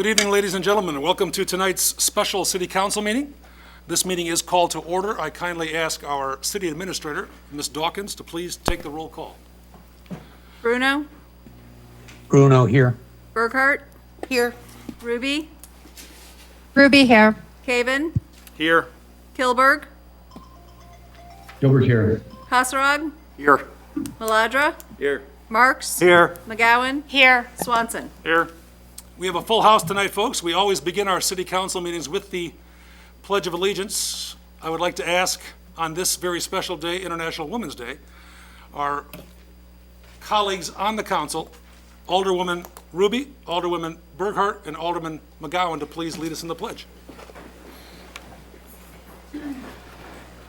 Good evening, ladies and gentlemen, and welcome to tonight's special City Council meeting. This meeting is called to order. I kindly ask our City Administrator, Ms. Dawkins, to please take the roll call. Bruno? Bruno here. Burkhart? Here. Ruby? Ruby here. Caven? Here. Kilberg? Gilbert here. Hasserag? Here. Maladra? Here. Marks? Here. McGowan? Here. Swanson? Here. We have a full house tonight, folks. We always begin our City Council meetings with the Pledge of Allegiance. I would like to ask on this very special day, International Women's Day, our colleagues on the council, Alderwoman Ruby, Alderwoman Burkhart, and Alderman McGowan to please lead us in the pledge.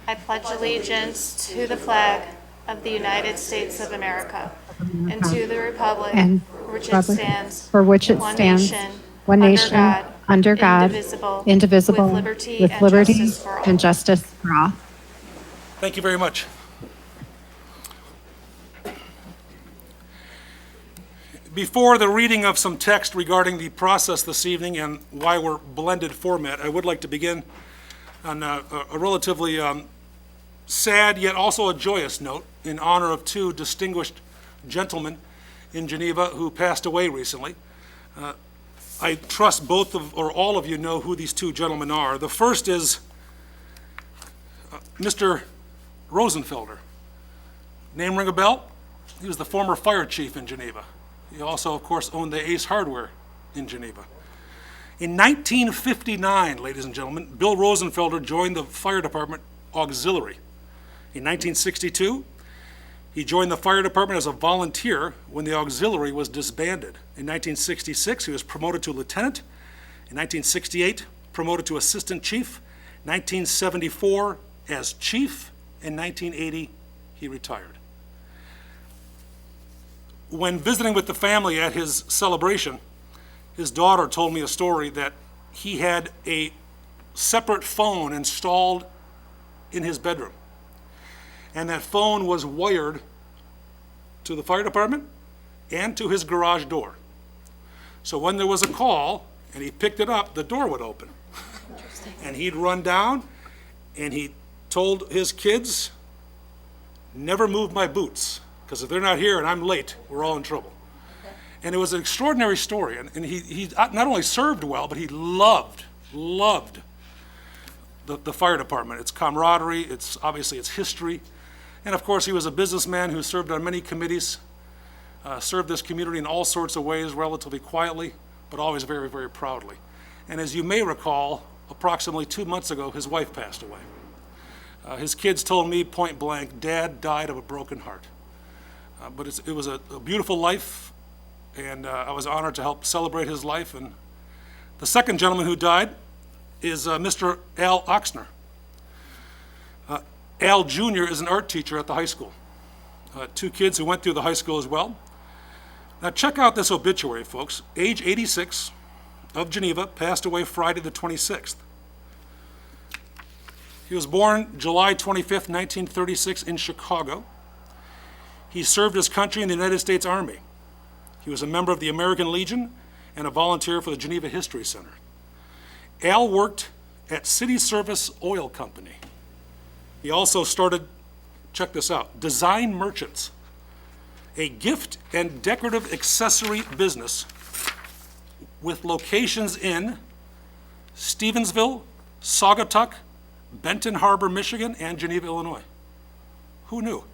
I pledge allegiance to the flag of the United States of America and to the republic for which it stands, one nation, under God, indivisible, with liberty and justice for all. Thank you very much. Before the reading of some text regarding the process this evening and why we're blended format, I would like to begin on a relatively sad yet also a joyous note in honor of two distinguished gentlemen in Geneva who passed away recently. I trust both of, or all of you know who these two gentlemen are. The first is Mr. Rosenfelder. Name ring a bell? He was the former fire chief in Geneva. He also, of course, owned the Ace Hardware in Geneva. In 1959, ladies and gentlemen, Bill Rosenfelder joined the fire department auxiliary. In 1962, he joined the fire department as a volunteer when the auxiliary was disbanded. In 1966, he was promoted to lieutenant. In 1968, promoted to assistant chief. 1974, as chief. In 1980, he retired. When visiting with the family at his celebration, his daughter told me a story that he had a separate phone installed in his bedroom. And that phone was wired to the fire department and to his garage door. So when there was a call and he picked it up, the door would open. And he'd run down and he told his kids, never move my boots, because if they're not here and I'm late, we're all in trouble. And it was an extraordinary story. And he not only served well, but he loved the fire department, its camaraderie, its history. And of course, he was a businessman who served on many committees, served this community in all sorts of ways, relatively quietly, but always very, very proudly. And as you may recall, approximately 2 months ago, his wife passed away. His kids told me point blank, Dad died of a broken heart. But it was a beautiful life, and I was honored to help celebrate his life. And the second gentleman who died is Mr. Al Oxner. Al Jr. is an art teacher at the high school. Two kids who went through the high school as well. Now check out this obituary, folks. Age 86, of Geneva, passed away Friday the 26th. He was born July 25th, 1936 in Chicago. He served his country in the United States Army. He was a member of the American Legion and a volunteer for the Geneva History Center. Al worked at City Service Oil Company. He also started, check this out, Design Merchants, a gift and decorative accessory business with locations in Stevensville, Saugatuck, Benton Harbor, Michigan, and Geneva, Illinois. Who knew?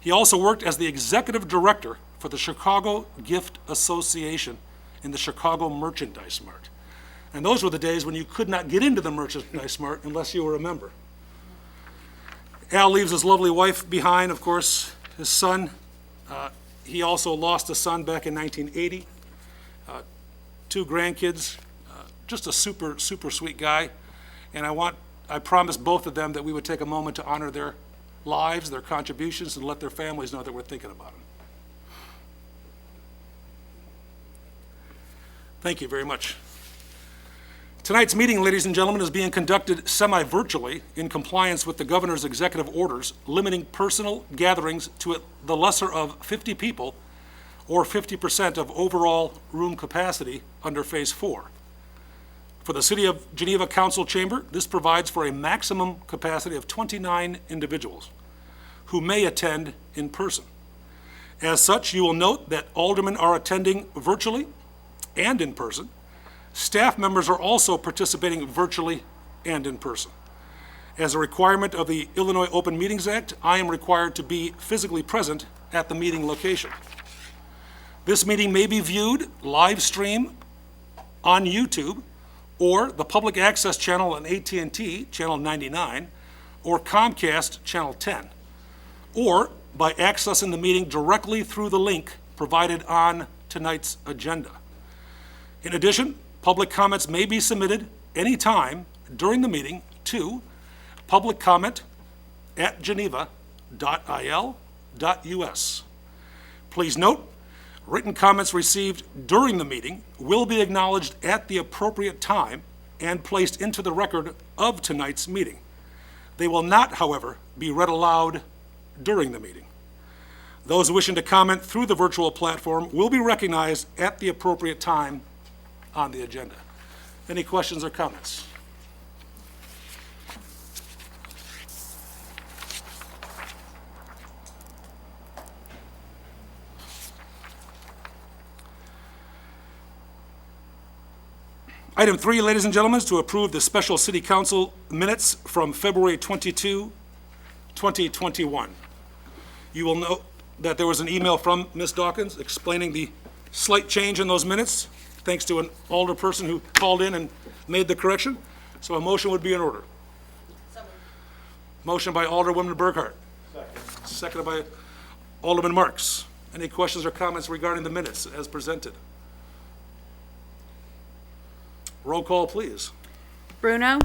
He also worked as the executive director for the Chicago Gift Association in the Chicago Merchandise Mart. And those were the days when you could not get into the Merchandise Mart unless you were a member. Al leaves his lovely wife behind, of course, his son. He also lost a son back in 1980. 2 grandkids, just a super, super sweet guy. And I promised both of them that we would take a moment to honor their lives, their contributions, and let their families know that we're thinking about them. Thank you very much. Tonight's meeting, ladies and gentlemen, is being conducted semi-virtually in compliance with the governor's executive orders limiting personal gatherings to the lesser of 50 people or 50% of overall room capacity under Phase 4. For the City of Geneva Council Chamber, this provides for a maximum capacity of 29 individuals who may attend in person. As such, you will note that aldermen are attending virtually and in person. Staff members are also participating virtually and in person. As a requirement of the Illinois Open Meetings Act, I am required to be physically present at the meeting location. This meeting may be viewed live stream on YouTube or the public access channel on AT&T, channel 99, or Comcast, channel 10, or by accessing the meeting directly through the link provided on tonight's agenda. In addition, public comments may be submitted anytime during the meeting to publiccomment@geneva.il.us. Please note, written comments received during the meeting will be acknowledged at the appropriate time and placed into the record of tonight's meeting. They will not, however, be read aloud during the meeting. Those wishing to comment through the virtual platform will be recognized at the appropriate time on the agenda. Any questions or comments? Item 3, ladies and gentlemen, is to approve the special city council minutes from February 22, 2021. You will note that there was an email from Ms. Dawkins explaining the slight change in those minutes, thanks to an alder person who called in and made the correction. So a motion would be in order. Motion by Alderwoman Burkhart. Seconded by Alderman Marks. Any questions or comments regarding the minutes as presented? Roll call, please. Bruno?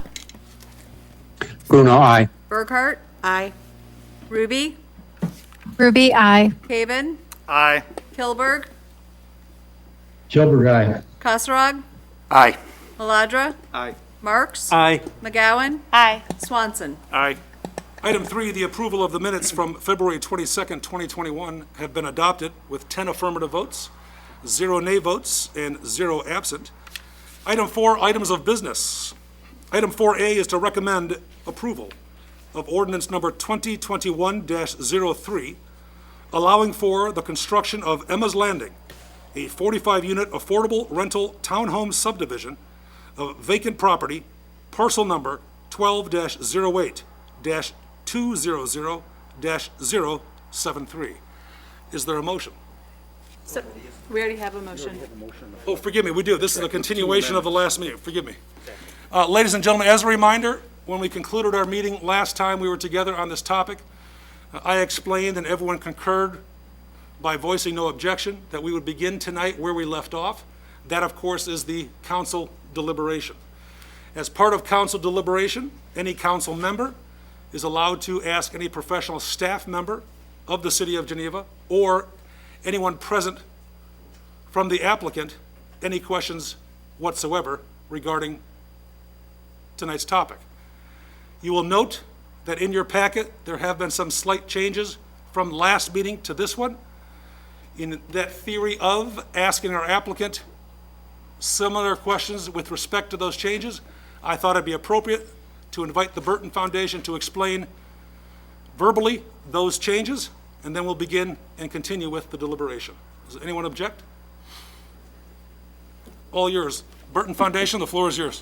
Bruno, aye. Burkhart? Aye. Ruby? Ruby, aye. Caven? Aye. Kilberg? Gilbert, aye. Kasserag? Aye. Maladra? Aye. Marks? Aye. McGowan? Aye. Swanson? Aye. Item 3, the approval of the minutes from February 22nd, 2021 have been adopted with 10 affirmative votes, 0 nay votes, and 0 absent. Item 4, items of business. Item 4A is to recommend approval of ordinance number 2021-03, allowing for the construction of Emma's Landing, a 45-unit affordable rental townhome subdivision of vacant property, parcel number 12-08-200-073. Is there a motion? So, we already have a motion. Oh, forgive me, we do. This is a continuation of the last meeting. Forgive me. Ladies and gentlemen, as a reminder, when we concluded our meeting last time we were together on this topic, I explained and everyone concurred by voicing no objection that we would begin tonight where we left off. That, of course, is the council deliberation. As part of council deliberation, any council member is allowed to ask any professional staff member of the City of Geneva or anyone present from the applicant any questions whatsoever regarding tonight's topic. You will note that in your packet, there have been some slight changes from last meeting to this one. In that theory of asking our applicant similar questions with respect to those changes, I thought it'd be appropriate to invite the Burton Foundation to explain verbally those changes, and then we'll begin and continue with the deliberation. Does anyone object? All yours. Burton Foundation, the floor is yours.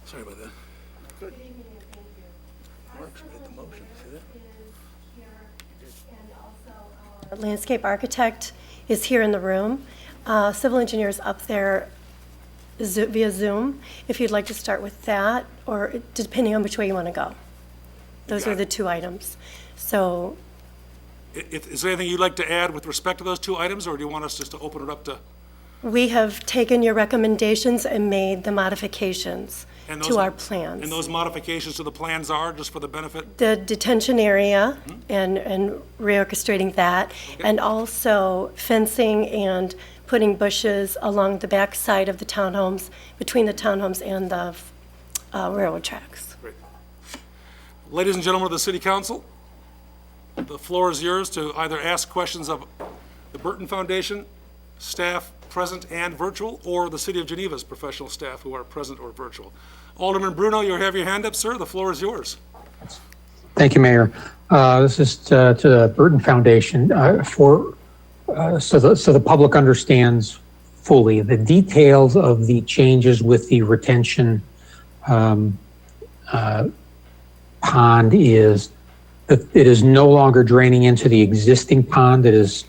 Sorry about that. Good. Mark's made the motion, see that? Our landscape architect is here in the room. Civil engineer's up there via Zoom, if you'd like to start with that, or depending on which way you want to go. Those are the two items. So, Is there anything you'd like to add with respect to those two items, or do you want us just to open it up to? we have taken your recommendations and made the modifications and to our plans. And those modifications to the plans are, just for the benefit? The detention area and reorchestrating that, and also fencing and putting bushes along the back side of the townhomes, between the townhomes and the railroad tracks. Great. Ladies and gentlemen of the City Council, the floor is yours to either ask questions of the Burton Foundation, staff, present and virtual, or the City of Geneva's professional staff who are present or virtual. Alderman Bruno, you have your hand up, sir. The floor is yours. Thank you, Mayor. This is to the Burton Foundation so the public understands fully the details of the changes with the retention pond is that it is no longer draining into the existing pond that is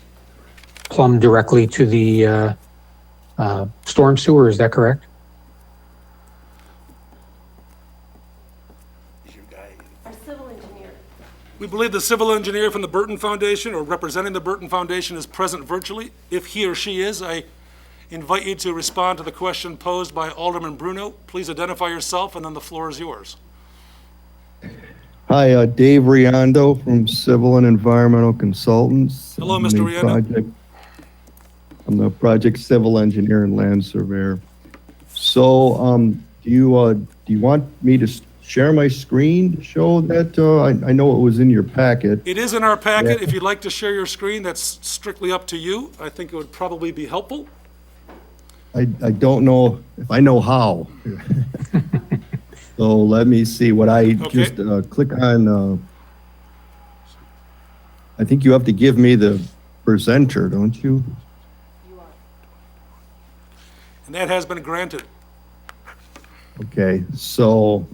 plumbed directly to the storm sewer. Is that correct? Our civil engineer. We believe the civil engineer from the Burton Foundation, or representing the Burton Foundation, is present virtually. If he or she is, I invite you to respond to the question posed by Alderman Bruno. Please identify yourself, and then the floor is yours. Hi, Dave Riondo from Civil and Environmental Consultants. Hello, Mr. Riondo. I'm the project civil engineer and land surveyor. So, do you want me to share my screen to show that? I know it was in your packet. It is in our packet. Yeah. If you'd like to share your screen, that's strictly up to you. I think it would probably be helpful. I don't know if I know how. So let me see what I just click on. I think you have to give me the presenter, don't you? And that has been granted. Okay, so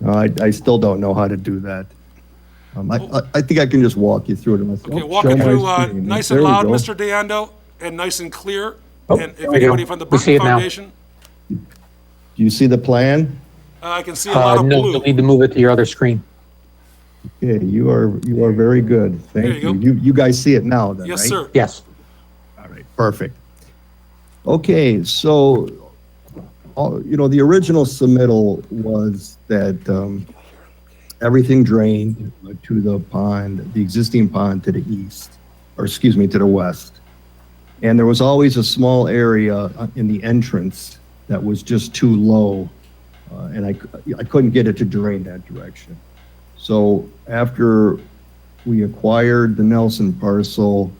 I still don't know how to do that. I think I can just walk you through it myself. Okay, walk Show it my through screen. nice There and we loud, go. Mr. Deando, and nice and clear. Oh, And if there we go. anybody from the We see Burton it now. Foundation, Do you see the plan? I can see a lot of No, blue. you'll need to move it to your other screen. Yeah, you are very good. There Thank you you. go. You guys see it now then, right? Yes, sir. Yes. All right, perfect. Okay, so, the original submittal was that everything drained to the pond, the existing pond to the east, or excuse me, to the west. And there was always a small area in the entrance that was just too low, and I couldn't get it to drain that direction. So after we acquired the Nelson parcel,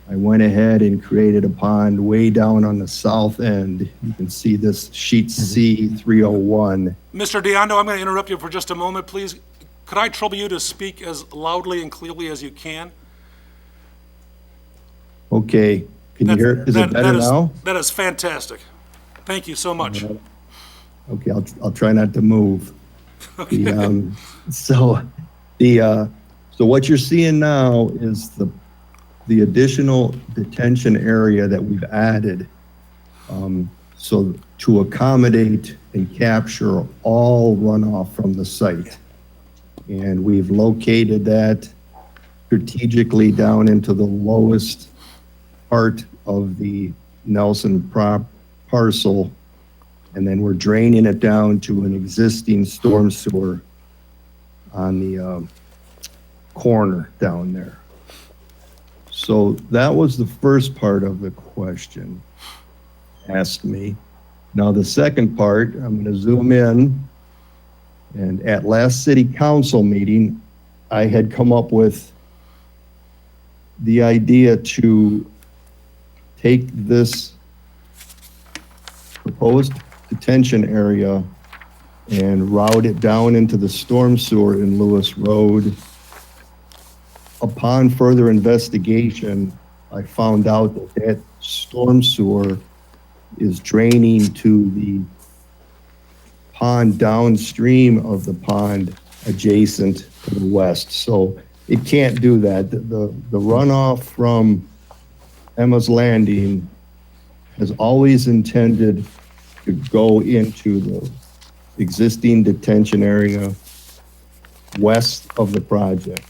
I went ahead and created a pond way down on the south end. You can see this sheet C 301. Mr. Deando, I'm going to interrupt you for just a moment, please. Could I trouble you to speak as loudly and clearly as you can? Okay, can you hear? Is it better now? That is fantastic. Thank you so much. Okay, I'll try not to move. So what you're seeing now is the additional detention area that we've added. So to accommodate and capture all runoff from the site. And we've located that strategically down into the lowest part of the Nelson parcel. And then we're draining it down to an existing storm sewer on the corner down there. So that was the first part of the question asked me. Now the second part, I'm going to zoom in. And at last city council meeting, I had come up with the idea to take this proposed detention area and route it down into the storm sewer in Lewis Road. Upon further investigation, I found out that storm sewer is draining to the pond downstream of the pond adjacent to the west. So it can't do that. The runoff from Emma's Landing has always intended to go into the existing detention area west of the project.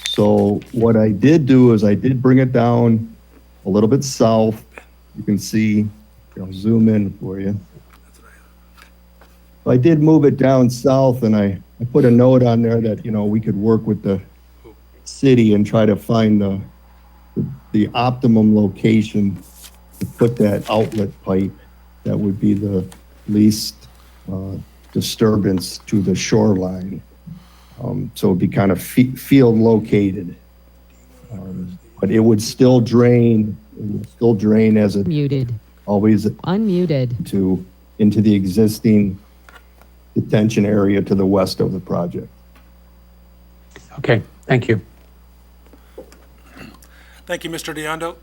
So what I did do is I did bring it down a little bit south. You can see, I'll zoom in for you. I did move it down south, and I put a note on there that, we could work with the city and try to find the optimum location to put that outlet pipe that would be the least disturbance to the shoreline. So it'd be kind of field located. But it would still drain, as it Muted. always Unmuted. into the existing detention area to the west of the project. Okay, thank you. Thank you, Mr. Diondo.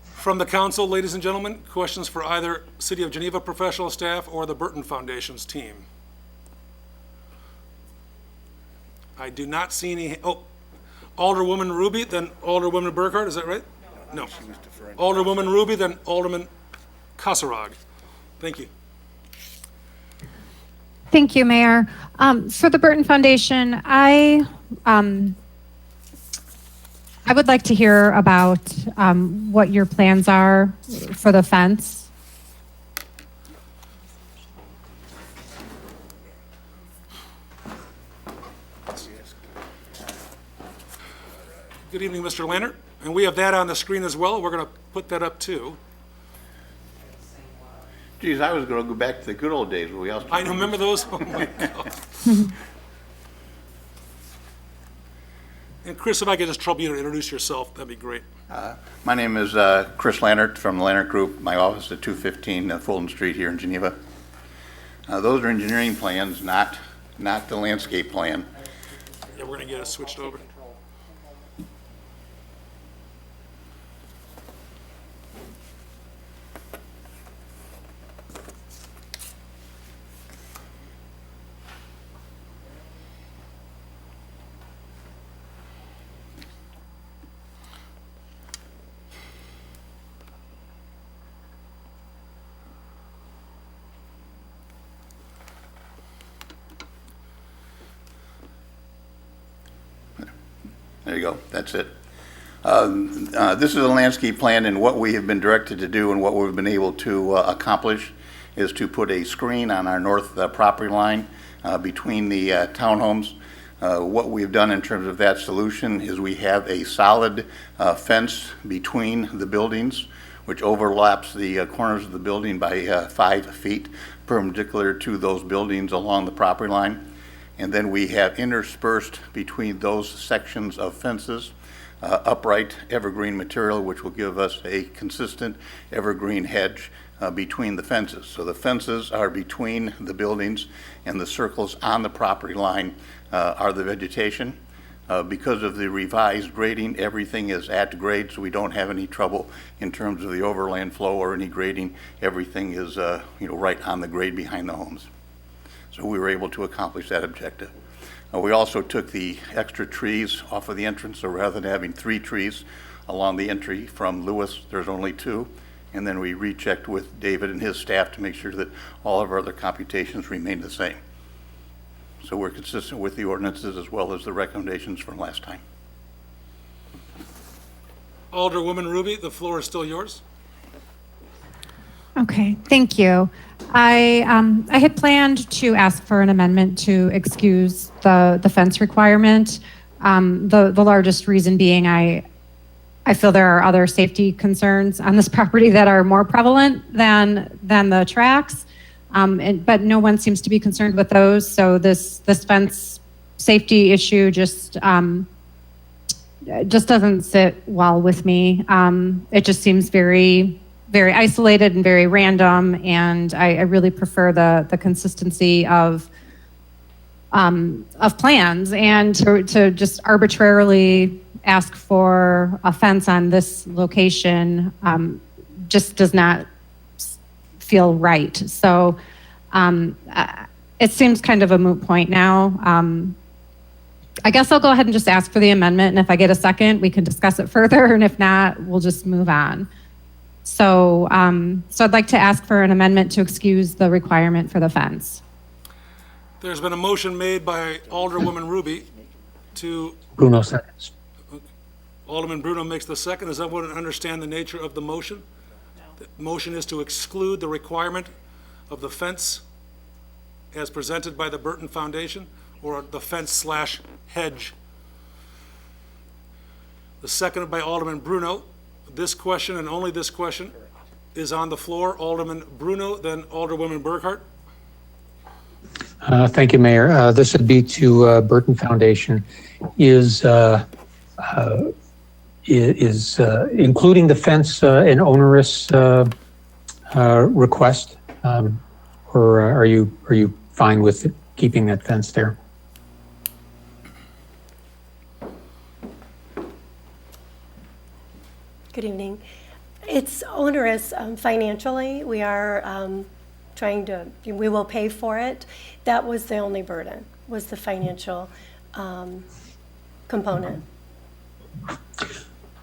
From the council, ladies and gentlemen, questions for either City of Geneva professional staff or the Burton Foundation's team? I do not see any, Alderwoman Ruby, then Alderwoman Burkhart, is that right? No. Alderwoman Ruby, then Alderman Kasserag. Thank you. Thank you, Mayor. For the Burton Foundation, I would like to hear about what your plans are for the fence. Good evening, Mr. Lannert. And we have that on the screen as well. We're going to put that up too. Geez, I was going to go back to the good old days where we also. I remember those. Oh my God. And Chris, if I could just trouble you to introduce yourself, that'd be great. My name is Chris Lannert from the Lannert Group. My office is at 215 Fulton Street here in Geneva. Those are engineering plans, not the landscape plan. Yeah, we're going to get it switched over. There you go. That's it. This is a landscape plan, and what we have been directed to do and what we've been able to accomplish is to put a screen on our north property line between the townhomes. What we've done in terms of that solution is we have a solid fence between the buildings, which overlaps the corners of the building by 5 feet, perpendicular to those buildings along the property line. And then we have interspersed between those sections of fences upright evergreen material, which will give us a consistent evergreen hedge between the fences. So the fences are between the buildings, and the circles on the property line are the vegetation. Because of the revised grading, everything is at grade, so we don't have any trouble in terms of the overland flow or any grading. Everything is right on the grade behind the homes. So we were able to accomplish that objective. We also took the extra trees off of the entrance, so rather than having 3 trees along the entry from Lewis, there's only 2. And then we rechecked with David and his staff to make sure that all of our other computations remain the same. So we're consistent with the ordinances as well as the recommendations from last time. Alderwoman Ruby, the floor is still yours. Okay, thank you. I had planned to ask for an amendment to excuse the fence requirement. The largest reason being I feel there are other safety concerns on this property that are more prevalent than the tracks, but no one seems to be concerned with those. So this fence safety issue just doesn't sit well with me. It just seems very isolated and very random, and I really prefer the consistency of plans, and to just arbitrarily ask for a fence on this location just does not feel right. So it seems kind of a moot point now. I guess I'll go ahead and just ask for the amendment, and if I get a second, we can discuss it further, and if not, we'll just move on. So I'd like to ask for an amendment to excuse the requirement for the fence. There's been a motion made by Alderwoman Ruby to, Bruno seconds. Alderman Bruno makes the second. Does everyone understand the nature of the motion? The motion is to exclude the requirement of the fence as presented by the Burton Foundation, or the fence/hedge. The seconded by Alderman Bruno. This question, and only this question, is on the floor. Alderman Bruno, then Alderwoman Burkhart. Thank you, Mayor. This would be to Burton Foundation. Is including the fence an onerous request, or are you fine with keeping that fence there? Good evening. It's onerous financially. We are we will pay for it. That was the only burden, was the financial component.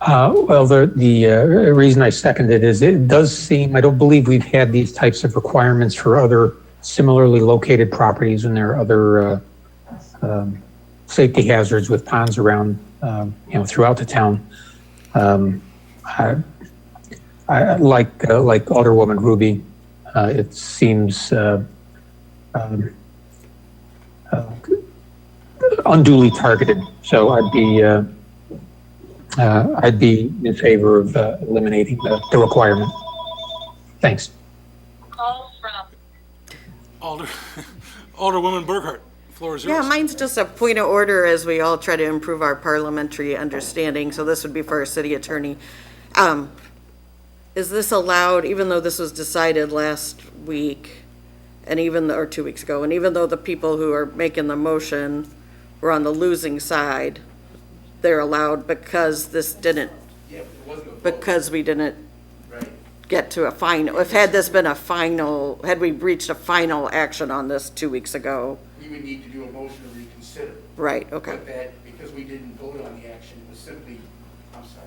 Well, the reason I seconded is it does seem, I don't believe we've had these types of requirements for other similarly located properties, and there are other safety hazards with ponds around, throughout the town. I like Alderwoman Ruby, it seems unduly targeted. So I'd be in favor of eliminating the requirement. Thanks. Alderwoman Burkhart, floor is yours. Yeah, mine's just a point of order as we all try to improve our parliamentary understanding. So this would be for our city attorney. Is this allowed, even though this was decided last week, and or 2 weeks ago, and even though the people who are making the motion were on the losing side, they're allowed because this didn't, because we didn't get to a final, had we reached a final action on this 2 weeks ago? We would need to do a motion to reconsider. Right, okay. But that, because we didn't vote on the action, it was simply, I'm sorry.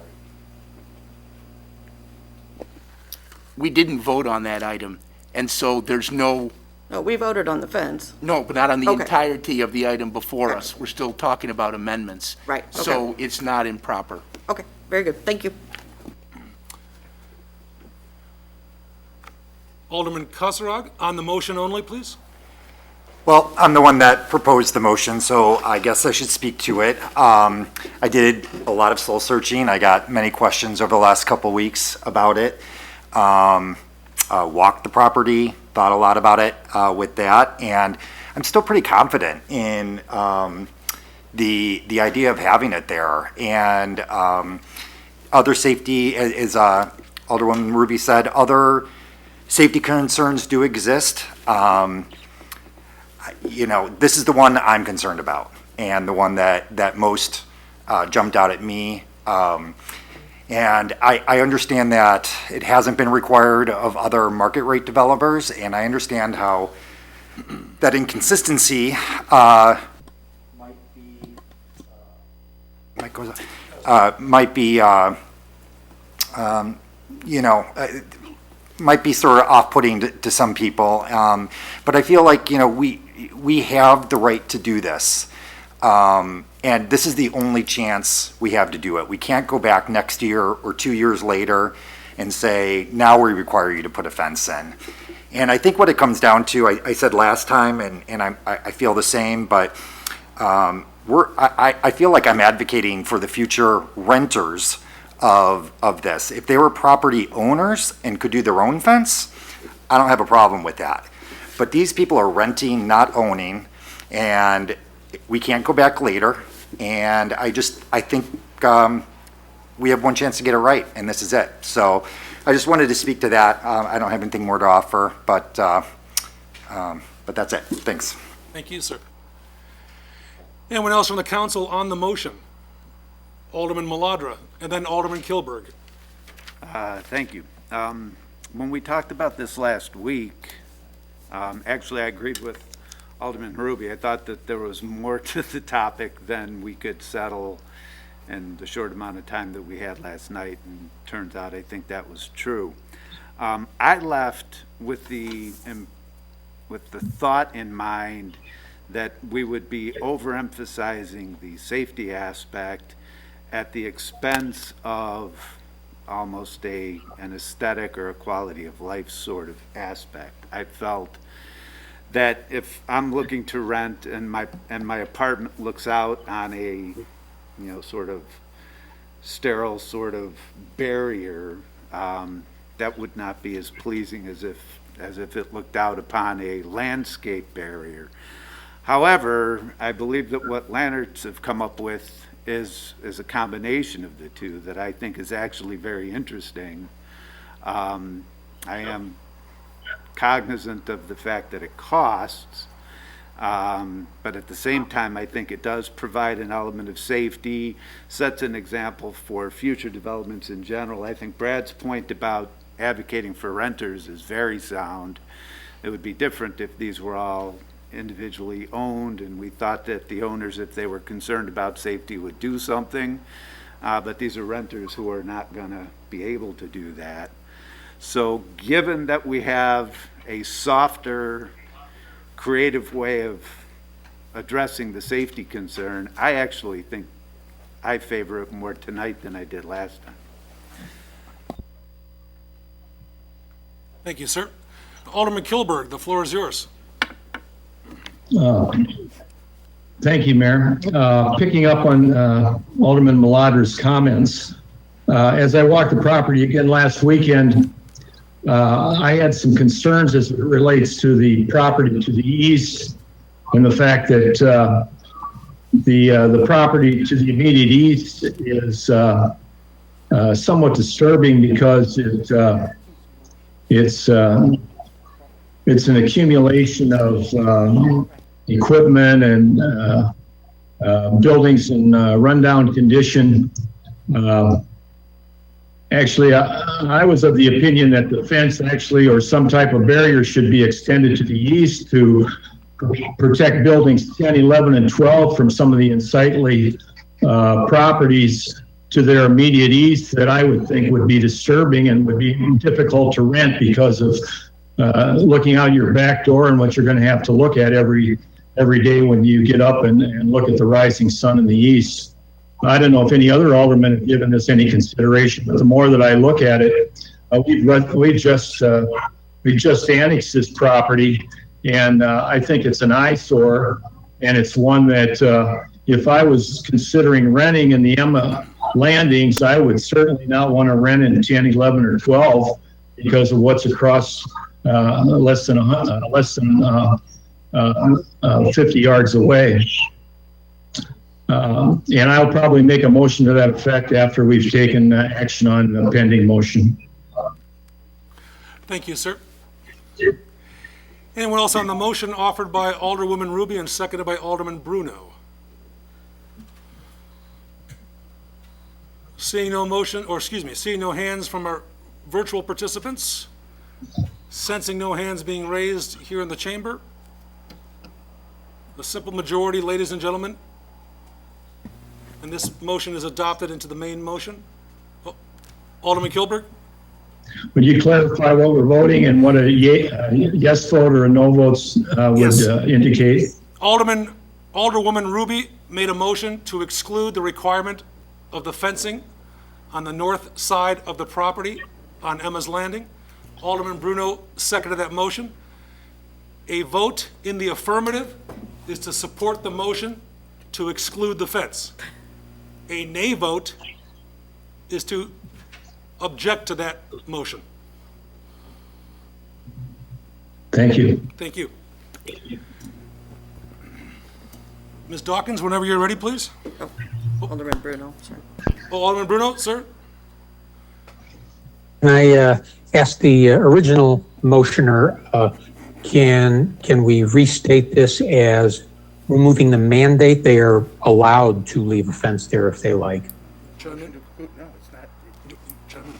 We didn't vote on that item, and so there's no, No, we voted on the fence. no, but not on the Okay. entirety of the item before us. We're still talking about amendments. Right, okay. So it's not improper. Okay, very good, thank you. Alderman Kasserag, on the motion only, please. Well, I'm the one that proposed the motion, so I guess I should speak to it. I did a lot of soul searching. I got many questions over the last couple weeks about it. Walked the property, thought a lot about it with that, and I'm still pretty confident in the idea of having it there. And other safety, as Alderwoman Ruby said, other safety concerns do exist. This is the one I'm concerned about, and the one that most jumped out at me. And I understand that it hasn't been required of other market rate developers, and I understand how that inconsistency might be sort of off-putting to some people. But I feel like, we have the right to do this. And this is the only chance we have to do it. We can't go back next year or 2 years later and say, now we require you to put a fence in. And I think what it comes down to, I said last time, and I feel the same, but I feel like I'm advocating for the future renters of this. If they were property owners and could do their own fence, I don't have a problem with that. But these people are renting, not owning, and we can't go back later. And I think we have one chance to get it right, and this is it. So I just wanted to speak to that. I don't have anything more to offer, but that's it. Thanks. Thank you, sir. Anyone else from the council on the motion? Alderman Maladra, and then Alderman Kilberg. Thank you. When we talked about this last week, actually I agreed with Alderman Ruby. I thought that there was more to the topic than we could settle in the short amount of time that we had last night, and turns out I think that was true. I left with the thought in mind that we would be overemphasizing the safety aspect at the expense of almost an aesthetic or a quality of life sort of aspect. I felt that if I'm looking to rent and my apartment looks out on a, sort of sterile sort of barrier, that would not be as pleasing as if as if it looked out upon a landscape barrier. However, I believe that what Lannerts have come up with is a combination of the two that I think is actually very interesting. I am cognizant of the fact that it costs, but at the same time, I think it does provide an element of safety, sets an example for future developments in general. I think Brad's point about advocating for renters is very sound. It would be different if these were all individually owned and we thought that the owners, if they were concerned about safety, would do something. But these are renters who are not going to be able to do that. So given that we have a softer, creative way of addressing the safety concern, I actually think I favor it more tonight than I did last time. Thank you, sir. Alderman Kilberg, the floor is yours. Thank you, Mayor. Picking up on Alderman Maladra's comments, as I walked the property again last weekend, I had some concerns as it relates to the property to the east and the fact that the property to the immediate east is somewhat disturbing because it's an accumulation of equipment and buildings in rundown condition. Actually, I was of the opinion that the fence actually, or some type of barrier, should be extended to the east to protect buildings 10, 11, and 12 from some of the unsightly properties to their immediate east that I would think would be disturbing and would be difficult to rent because of looking out your back door and what you're going to have to look at every day when you get up and look at the rising sun in the east. I don't know if any other aldermen have given this any consideration, but the more that I look at it, we just annexed this property, and I think it's an eyesore, and it's one that if I was considering renting in the Emma landings, I would certainly not want to rent in 10, 11, or 12 because of what's across less than 50 yards away. And I'll probably make a motion to that effect after we've taken action on the pending motion. Thank you, sir. Anyone else on the motion offered by Alderwoman Ruby and seconded by Alderman Bruno? Seeing no hands from our virtual participants, sensing no hands being raised here in the chamber, a simple majority, ladies and gentlemen, and this motion is adopted into the main motion. Alderman Kilberg? Would you clarify what we're voting and what a yes vote or a no vote would indicate? Alderwoman Ruby made a motion to exclude the requirement of the fencing on the north side of the property on Emma's Landing. Alderman Bruno seconded that motion. A vote in the affirmative is to support the motion to exclude the fence. A nay vote is to object to that motion. Thank you. Thank you. Ms. Dawkins, whenever you're ready, please. Alderman Bruno, sorry. Alderman Bruno, sir? Can I ask the original motioner, can we restate this as removing the mandate? They are allowed to leave a fence there if they like. Gentlemen? No, it's not. Gentlemen.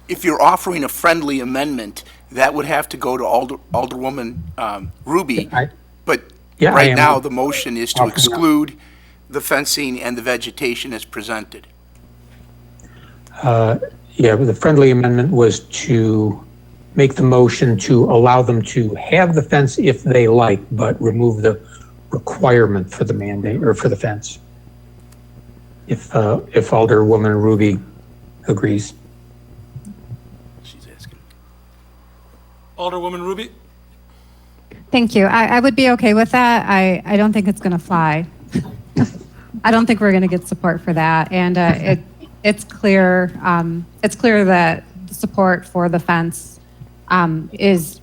If you're offering a friendly amendment, that would have to go to Alderwoman Ruby. But right now, the motion is to exclude the fencing and the vegetation as presented. Yeah, but the friendly amendment was to make the motion to allow them to have the fence if they like, but remove the requirement for the mandate or for the fence. If Alderwoman Ruby agrees. She's asking. Alderwoman Ruby? Thank you. I would be okay with that. I don't think it's going to fly. I don't think we're going to get support for that. And it's clear that the support for the fence is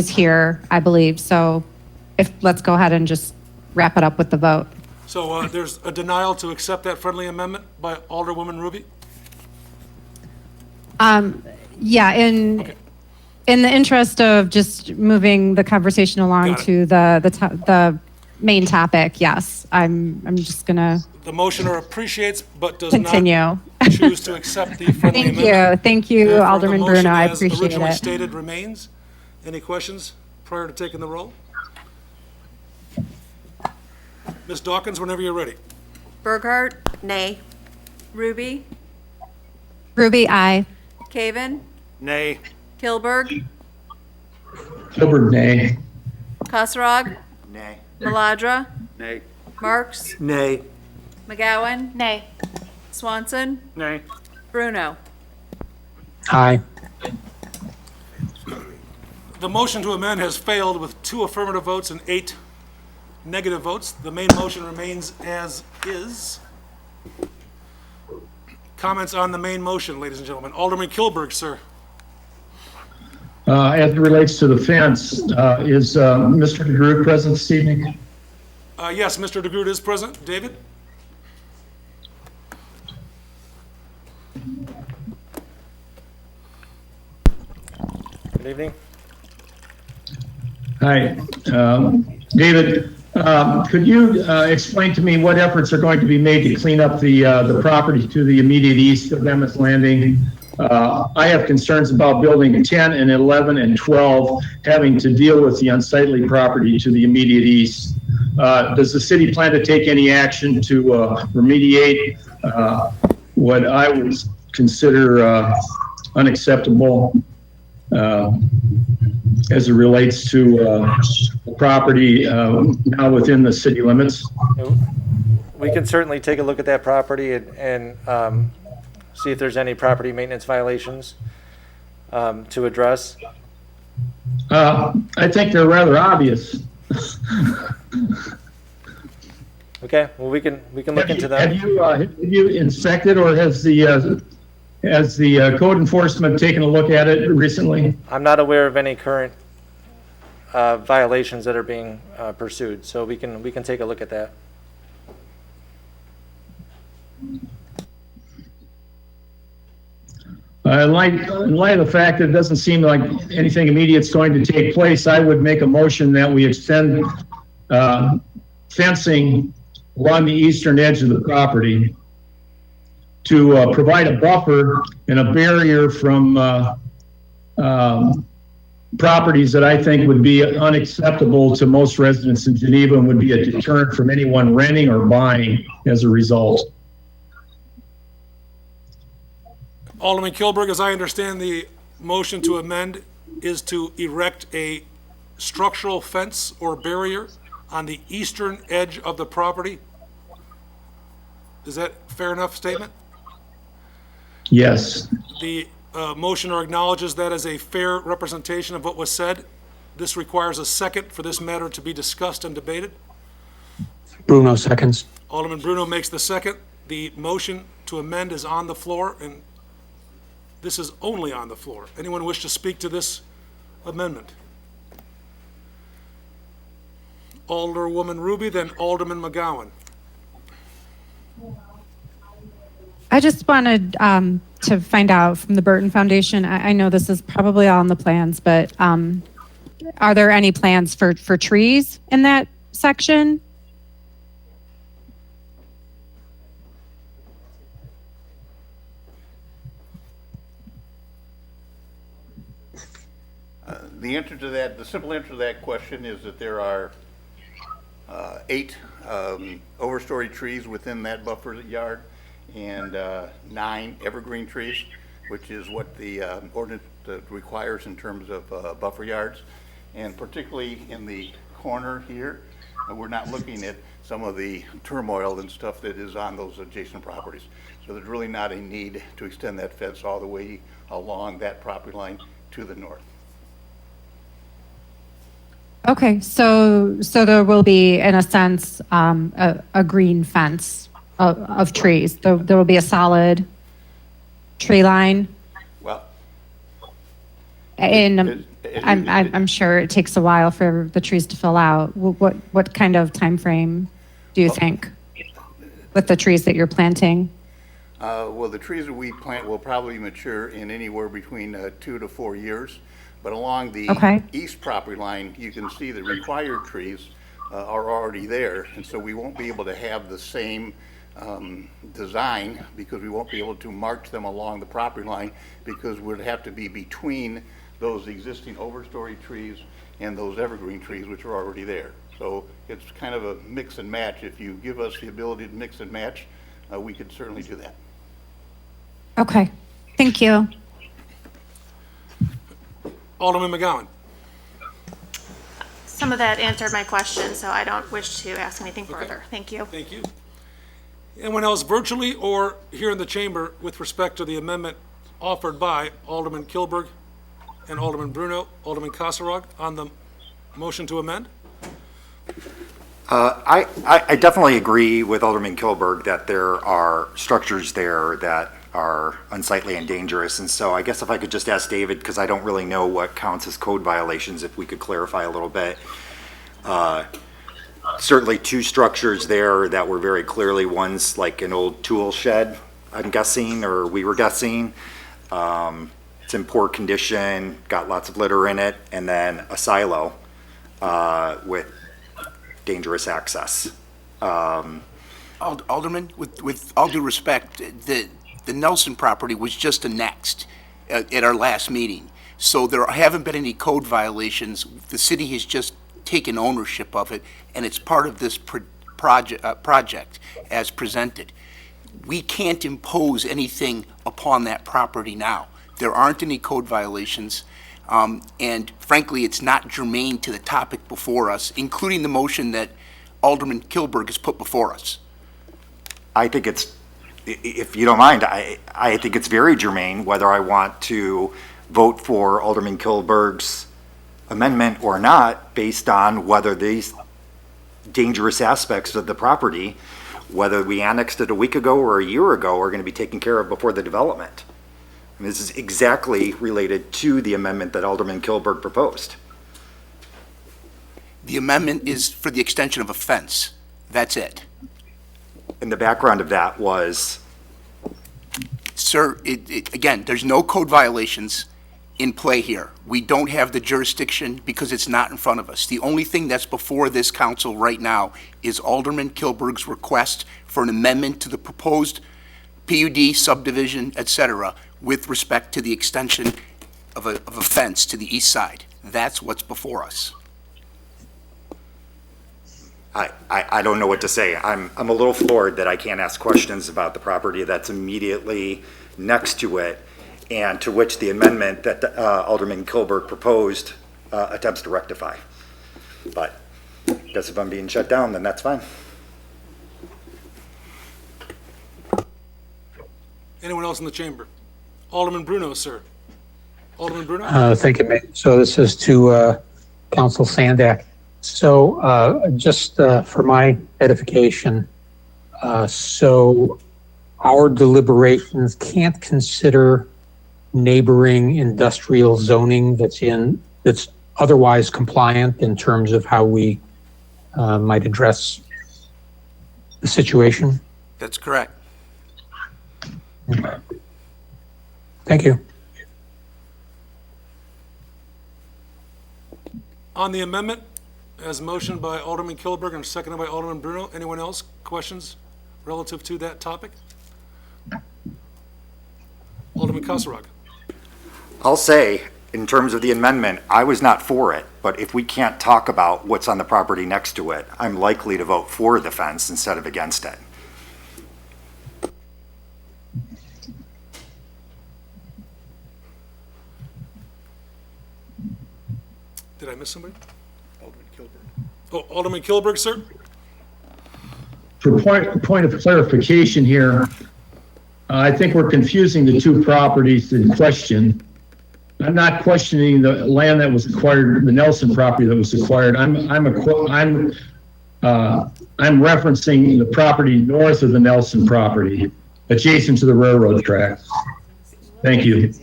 here, I believe. So let's go ahead and just wrap it up with the vote. So there's a denial to accept that friendly amendment by Alderwoman Ruby? Yeah, in the interest of just moving the conversation along to the main topic, yes, I'm just gonna The motioner appreciates but does continue. not choose to accept the friendly amendment. Thank you, Therefore, the Alderman motion Bruno, I as appreciate originally it. stated remains. Any questions prior to taking the roll? Ms. Dawkins, whenever you're ready. Burkhart, Nay. Ruby, Ruby, aye. Caven, Nay. Kilberg, Gilbert, nay. Kasserag, Nay. Maladra, Nay. Marks, Nay. McGowan, Nay. Swanson, Nay. Bruno. Aye. The motion to amend has failed with 2 affirmative votes and 8 negative votes. The main motion remains as is. Comments on the main motion, ladies and gentlemen. Alderman Kilberg, sir. As it relates to the fence, is Mr. DeGroot present this evening? Yes, Mr. DeGroot is present. David? Good evening. Hi. David, could you explain to me what efforts are going to be made to clean up the property to the immediate east of Emmett Landing? I have concerns about building 10 and 11 and 12 having to deal with the unsightly property to the immediate east. Does the city plan to take any action to remediate what I would consider unacceptable as it relates to the property now within the city limits? We can certainly take a look at that property and see if there's any property maintenance violations to address. I think they're rather obvious. Okay, well, we can look into that. Have you inspected, or has the code enforcement taken a look at it recently? I'm not aware of any current violations that are being pursued, so we can take a look at that. In light of the fact that it doesn't seem like anything immediate is going to take place, I would make a motion that we extend fencing along the eastern edge of the property to provide a buffer and a barrier from properties that I think would be unacceptable to most residents in Geneva and would be a deterrent from anyone renting or buying as a result. Alderman Kilberg, as I understand, the motion to amend is to erect a structural fence or barrier on the eastern edge of the property. Is that a fair enough statement? Yes. The motioner acknowledges that as a fair representation of what was said. This requires a second for this matter to be discussed and debated. Bruno seconds. Alderman Bruno makes the second. The motion to amend is on the floor, and this is only on the floor. Anyone wish to speak to this amendment? Alderwoman Ruby, then Alderman McGowan. I just wanted to find out from the Burton Foundation, I know this is probably all in the plans, but are there any plans for trees in that section? The answer to that, the simple answer to that question is that there are 8 overstory trees within that buffer yard and 9 evergreen trees, which is what the ordinance requires in terms of buffer yards. And particularly in the corner here, we're not looking at some of the turmoil and stuff that is on those adjacent properties. So there's really not a need to extend that fence all the way along that property line to the north. Okay, so there will be, in a sense, a green fence of trees. There will be a solid tree line. Well, And I'm sure it takes a while for the trees to fill out. What kind of time frame do you think with the trees that you're planting? Well, the trees that we plant will probably mature in anywhere between 2 to 4 years. But along the east property line, you can see the required trees are already there. And so we won't be able to have the same design because we won't be able to march them along the property line because it would have to be between those existing overstory trees and those evergreen trees which are already there. So it's kind of a mix and match. If you give us the ability to mix and match, we could certainly do that. Okay, thank you. Alderman McGowan. Some of that answered my question, so I don't wish to ask anything further. Thank you. Thank you. Anyone else virtually or here in the chamber with respect to the amendment offered by Alderman Kilberg and Alderman Bruno, Alderman Kasserag on the motion to amend? I definitely agree with Alderman Kilberg that there are structures there that are unsightly and dangerous. And so I guess if I could just ask David, because I don't really know what counts as code violations, if we could clarify a little bit. Certainly 2 structures there that were very clearly, one's like an old tool shed, I'm guessing, or we were guessing. It's in poor condition, got lots of litter in it, and then a silo with dangerous access. Alderman, with all due respect, the Nelson property was just annexed at our last meeting. So there haven't been any code violations. The city has just taken ownership of it, and it's part of this project as presented. We can't impose anything upon that property now. There aren't any code violations, and frankly, it's not germane to the topic before us, including the motion that Alderman Kilberg has put before us. I think it's, if you don't mind, I think it's very germane whether I want to vote for Alderman Kilberg's amendment or not, based on whether these dangerous aspects of the property, whether we annexed it a week ago or a year ago, are going to be taken care of before the development. I mean, this is exactly related to the amendment that Alderman Kilberg proposed. The amendment is for the extension of a fence. That's it. And the background of that was? Sir, again, there's no code violations in play here. We don't have the jurisdiction because it's not in front of us. The only thing that's before this council right now is Alderman Kilberg's request for an amendment to the proposed PUD, subdivision, et cetera, with respect to the extension of a fence to the east side. That's what's before us. I don't know what to say. I'm a little floored that I can't ask questions about the property that's immediately next to it, and to which the amendment that Alderman Kilberg proposed attempts to rectify. But I guess if I'm being shut down, then that's fine. Anyone else in the chamber? Alderman Bruno, sir. Alderman Bruno? Thank you, Mayor. So this is to Council Sandak. So just for my edification, so our deliberations can't consider neighboring industrial zoning that's otherwise compliant in terms of how we might address the situation? That's correct. Thank you. On the amendment, as motioned by Alderman Kilberg and seconded by Alderman Bruno, anyone else questions relative to that topic? Alderman Kasserag. I'll say, in terms of the amendment, I was not for it, but if we can't talk about what's on the property next to it, I'm likely to vote for the fence instead of against it. Did I miss somebody? Alderman Kilberg. Oh, Alderman Kilberg, sir? For point of clarification here, I think we're confusing the 2 properties in question. I'm not questioning the land that was acquired, the Nelson property that was acquired. I'm referencing the property north of the Nelson property, adjacent to the railroad tracks. Thank you.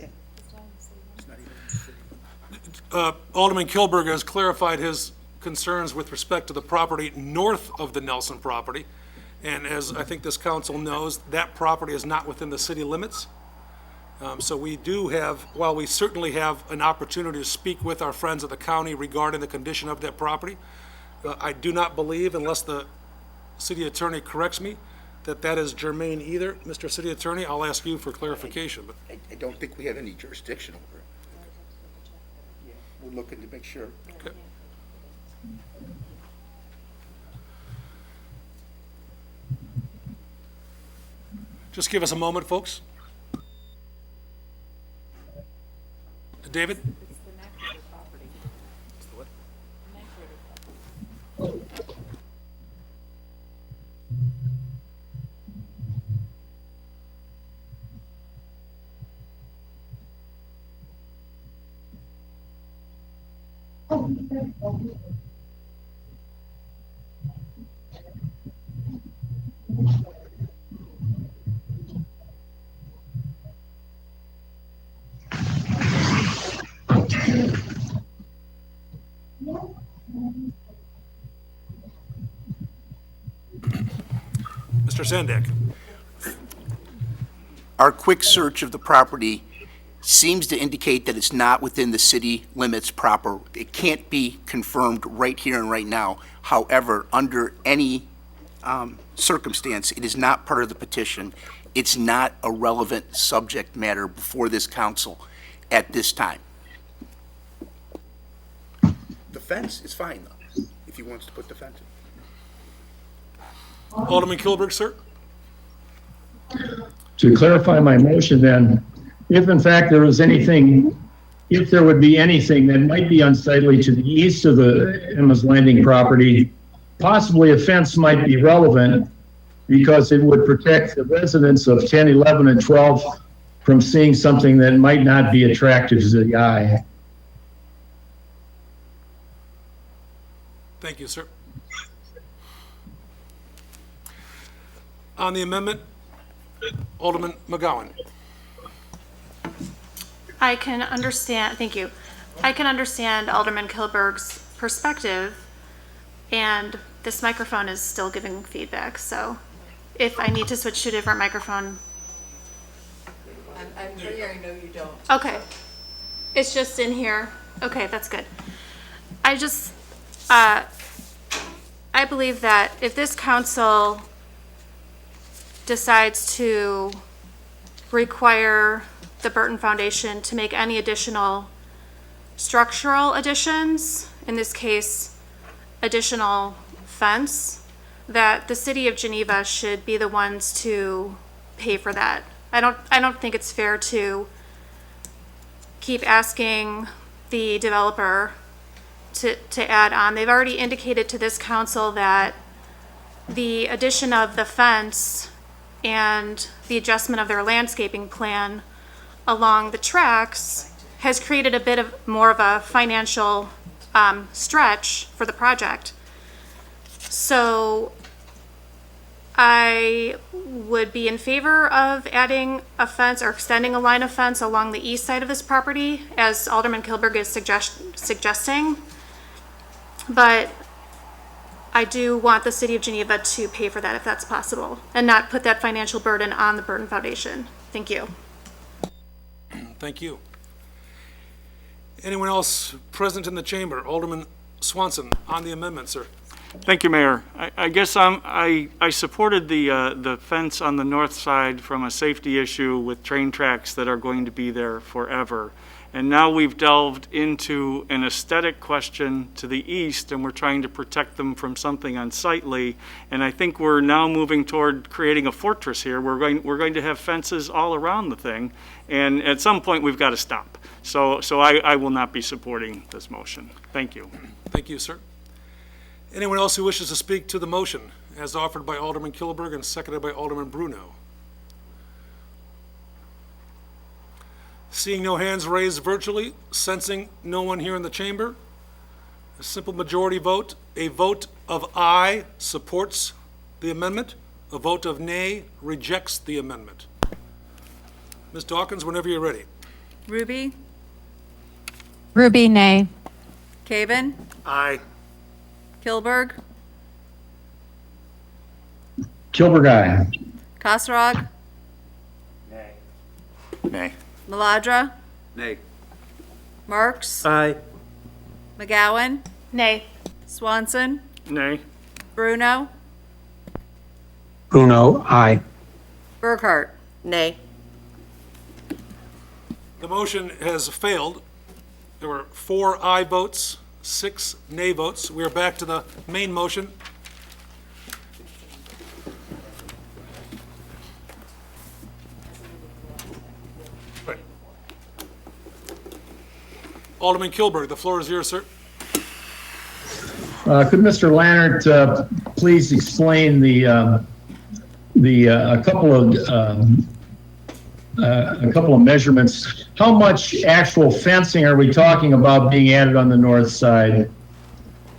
Alderman Kilberg has clarified his concerns with respect to the property north of the Nelson property. And as I think this council knows, that property is not within the city limits. So we do have, while we certainly have an opportunity to speak with our friends at the county regarding the condition of that property, I do not believe, unless the city attorney corrects me, that that is germane either. Mr. City Attorney, I'll ask you for clarification. But I don't think we have any jurisdiction over it. We're looking to make sure. okay. Just give us a moment, folks. David? Mr. Sandak? Our quick search of the property seems to indicate that it's not within the city limits proper. It can't be confirmed right here and right now. However, under any circumstance, it is not part of the petition. It's not a relevant subject matter before this council at this time. The fence is fine, though, if he wants to put the fence in. Alderman Kilberg, sir? To clarify my motion then, if in fact there was anything, if there would be anything that might be unsightly to the east of the Emma's Landing property, possibly a fence might be relevant because it would protect the residents of 10, 11, and 12 from seeing something that might not be attractive to the eye. Thank you, sir. On the amendment, Alderman McGowan. I can understand, thank you. I can understand Alderman Kilberg's perspective, and this microphone is still giving feedback, so if I need to switch to a different microphone. I'm pretty sure I know you don't. Okay. It's just in here. Okay, that's good. I believe that if this council decides to require the Burton Foundation to make any additional structural additions, in this case, additional fence, that the city of Geneva should be the ones to pay for that. I don't think it's fair to keep asking the developer to add on. They've already indicated to this council that the addition of the fence and the adjustment of their landscaping plan along the tracks has created a bit of more of a financial stretch for the project. So I would be in favor of adding a fence or extending a line of fence along the east side of this property, as Alderman Kilberg is suggesting. But I do want the city of Geneva to pay for that if that's possible, and not put that financial burden on the Burton Foundation. Thank you. Thank you. Anyone else present in the chamber? Alderman Swanson, on the amendment, sir. Thank you, Mayor. I guess I supported the fence on the north side from a safety issue with train tracks that are going to be there forever. And now we've delved into an aesthetic question to the east, and we're trying to protect them from something unsightly. And I think we're now moving toward creating a fortress here. We're going to have fences all around the thing, and at some point we've got to stop. So I will not be supporting this motion. Thank you. Thank you, sir. Anyone else who wishes to speak to the motion as offered by Alderman Kilberg and seconded by Alderman Bruno? Seeing no hands raised virtually, sensing no one here in the chamber, a simple majority vote. A vote of aye supports the amendment. A vote of nay rejects the amendment. Ms. Dawkins, whenever you're ready. Ruby? Ruby, nay. Caven, Aye. Kilberg, Kilberg, aye. Kasserag, Nay. Maladra, Nay. Marks, Aye. McGowan, Nay. Swanson, Nay. Bruno, Bruno, aye. Burkhart. Nay. The motion has failed. There were 4 aye votes, 6 nay votes. We are back to the main motion. Right. Alderman Kilberg, the floor is yours, sir. Could Mr. Lannert please explain a couple of measurements? How much actual fencing are we talking about being added on the north side?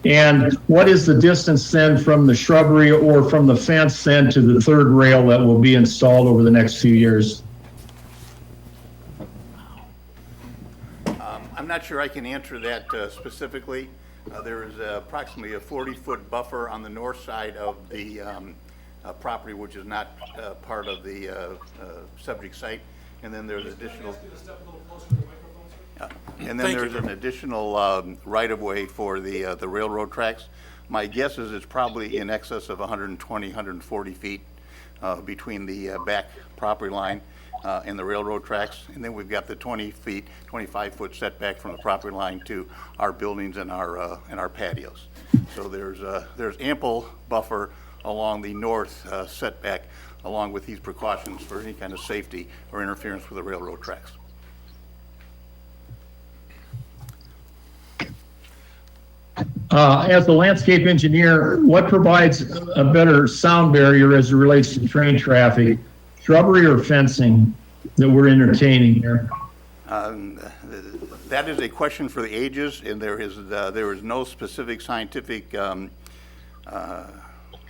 And what is the distance then from the shrubbery or from the fence then to the third rail that will be installed over the next few years? I'm not sure I can answer that specifically. There is approximately a 40-foot buffer on the north side of the property, which is not part of the subject site. And then there's additional. And then there's an additional right-of-way for the railroad tracks. My guess is it's probably in excess of 120, 140 feet between the back property line and the railroad tracks. And then we've got the 20 feet, 25-foot setback from the property line to our buildings and our patios. So there's ample buffer along the north setback, along with these precautions for any kind of safety or interference with the railroad tracks. As a landscape engineer, what provides a better sound barrier as it relates to train traffic, shrubbery or fencing that we're entertaining here? That is a question for the ages, and there is no specific scientific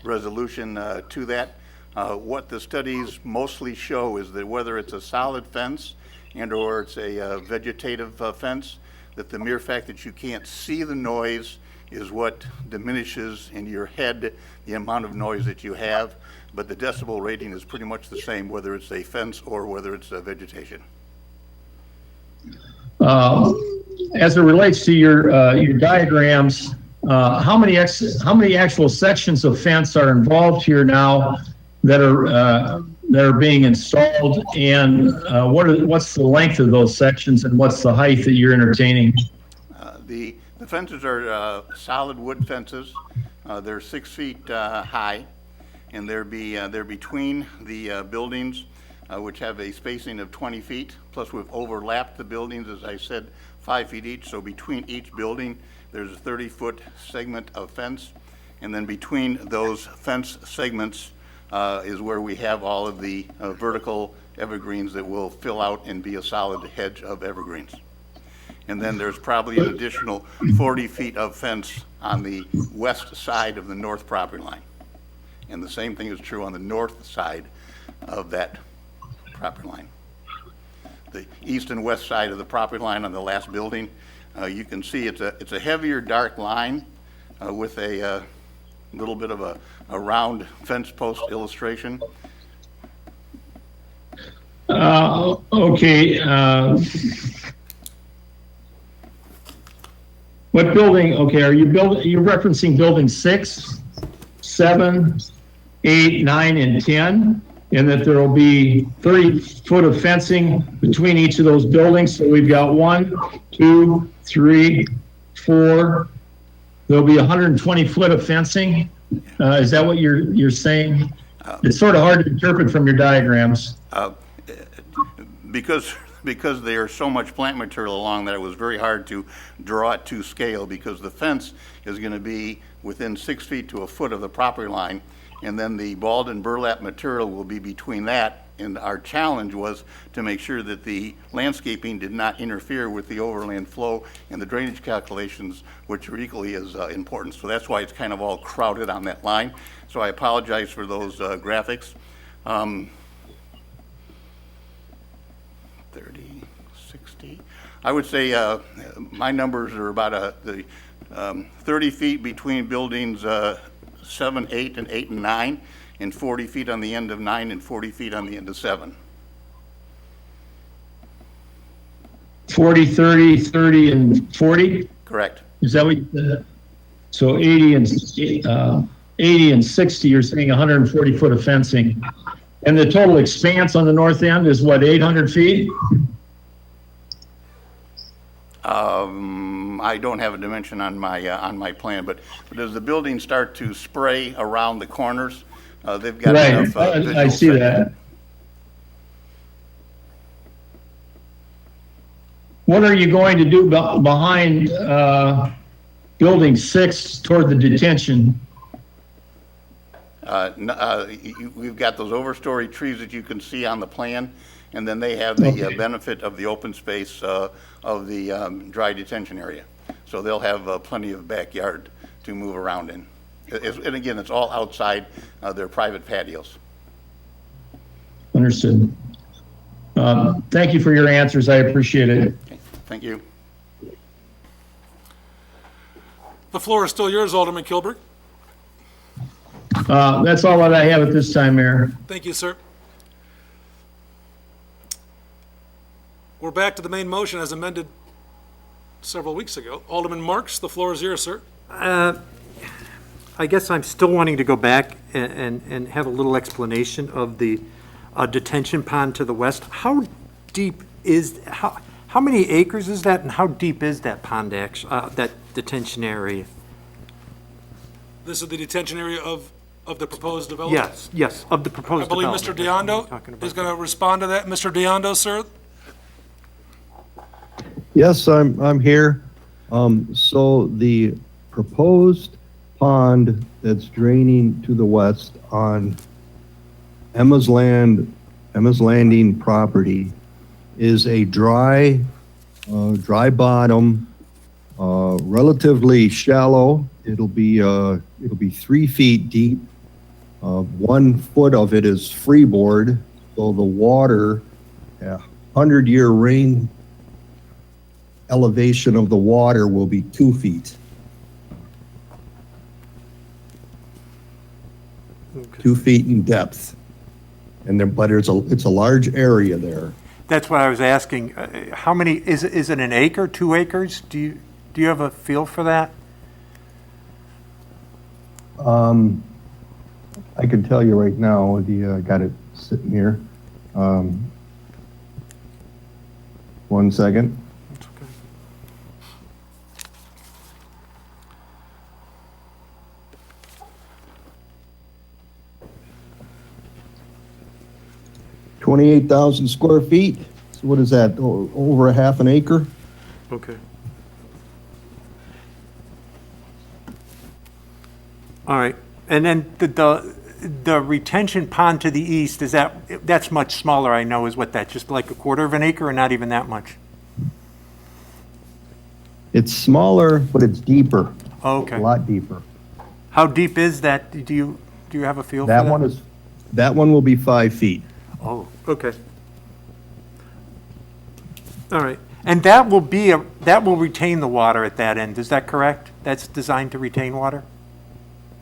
resolution to that. What the studies mostly show is that whether it's a solid fence and or it's a vegetative fence, that the mere fact that you can't see the noise is what diminishes in your head the amount of noise that you have, but the decibel rating is pretty much the same whether it's a fence or whether it's a vegetation. As it relates to your diagrams, how many actual sections of fence are involved here now that are being installed, and what's the length of those sections, and what's the height that you're entertaining? The fences are solid wood fences. They're 6 feet high, and they're between the buildings, which have a spacing of 20 feet. Plus, we've overlapped the buildings, as I said, 5 feet each. So between each building, there's a 30-foot segment of fence, and then between those fence segments is where we have all of the vertical evergreens that will fill out and be a solid hedge of evergreens. And then there's probably an additional 40 feet of fence on the west side of the north property line. And the same thing is true on the north side of that property line. The east and west side of the property line on the last building, you can see it's a heavier dark line with a little bit of a round fence post illustration. Okay. What building? Okay, are you referencing building 6, 7, 8, 9, and 10? And that there will be 30 foot of fencing between each of those buildings. So we've got 1, 2, 3, 4. There'll be 120 foot of fencing. Is that what you're saying? It's sort of hard to interpret from your diagrams. Because they are so much plant material along there, it was very hard to draw it to scale, because the fence is going to be within 6 feet to a foot of the property line, and then the balled and burlap material will be between that. And our challenge was to make sure that the landscaping did not interfere with the overland flow and the drainage calculations, which are equally as important. So that's why it's kind of all crowded on that line. So I apologize for those graphics. 30, 60. I would say my numbers are about 30 feet between buildings 7, 8, and 8 and 9, and 40 feet on the end of 9 and 40 feet on the end of 7. 40, 30, 30, and 40? Correct. Is that what you said? So 80 and 60, you're saying 140 foot of fencing. And the total expanse on the north end is what, 800 feet? I don't have a dimension on my plan, but as the buildings start to spray around the corners, they've got Right, enough visual I see that. What are you going to do behind building 6 toward the detention? We've got those overstory trees that you can see on the plan, and then they have the benefit of the open space of the dry detention area. So they'll have plenty of backyard to move around in. And again, it's all outside their private patios. Understood. Thank you for your answers. I appreciate it. Okay. Thank you. The floor is still yours, Alderman Kilburg. That's all that I have at this time, Mayor. Thank you, sir. We're back to the main motion as amended several weeks ago. Alderman Marks, the floor is yours, sir. I guess I'm still wanting to go back and have a little explanation of the detention pond to the west. How deep is, how many acres is that, and how deep is that pond, that detention area? This is the detention area of the proposed development? Yes, of the proposed I believe development. Mr. Diondo is going to respond to that. Mr. Diondo, sir? Yes, I'm here. So the proposed pond that's draining to the west on Emma's Landing property is a dry bottom, relatively shallow. It'll be 3 feet deep. 1 foot of it is freeboard, so the water, 100-year rain elevation of the water will be 2 feet. Okay. 2 feet in depth. And then, but it's a large area there. That's what I was asking. How many, is it an acre, 2 acres? Do you have a feel for that? I can tell you right now, I got it sitting here. 1 second. That's okay. $28,000 square feet. So what is that? Over a half an acre? Okay. All right, and then the retention pond to the east, that's much smaller, I know, is what that, just like 1/4 of an acre or not even that much? It's smaller, but it's deeper. Oh, okay. A lot deeper. How deep is that? Do you have a feel for that? That one will be 5 feet. Oh, okay. All right, and that will retain the water at that end, is that correct? That's designed to retain water?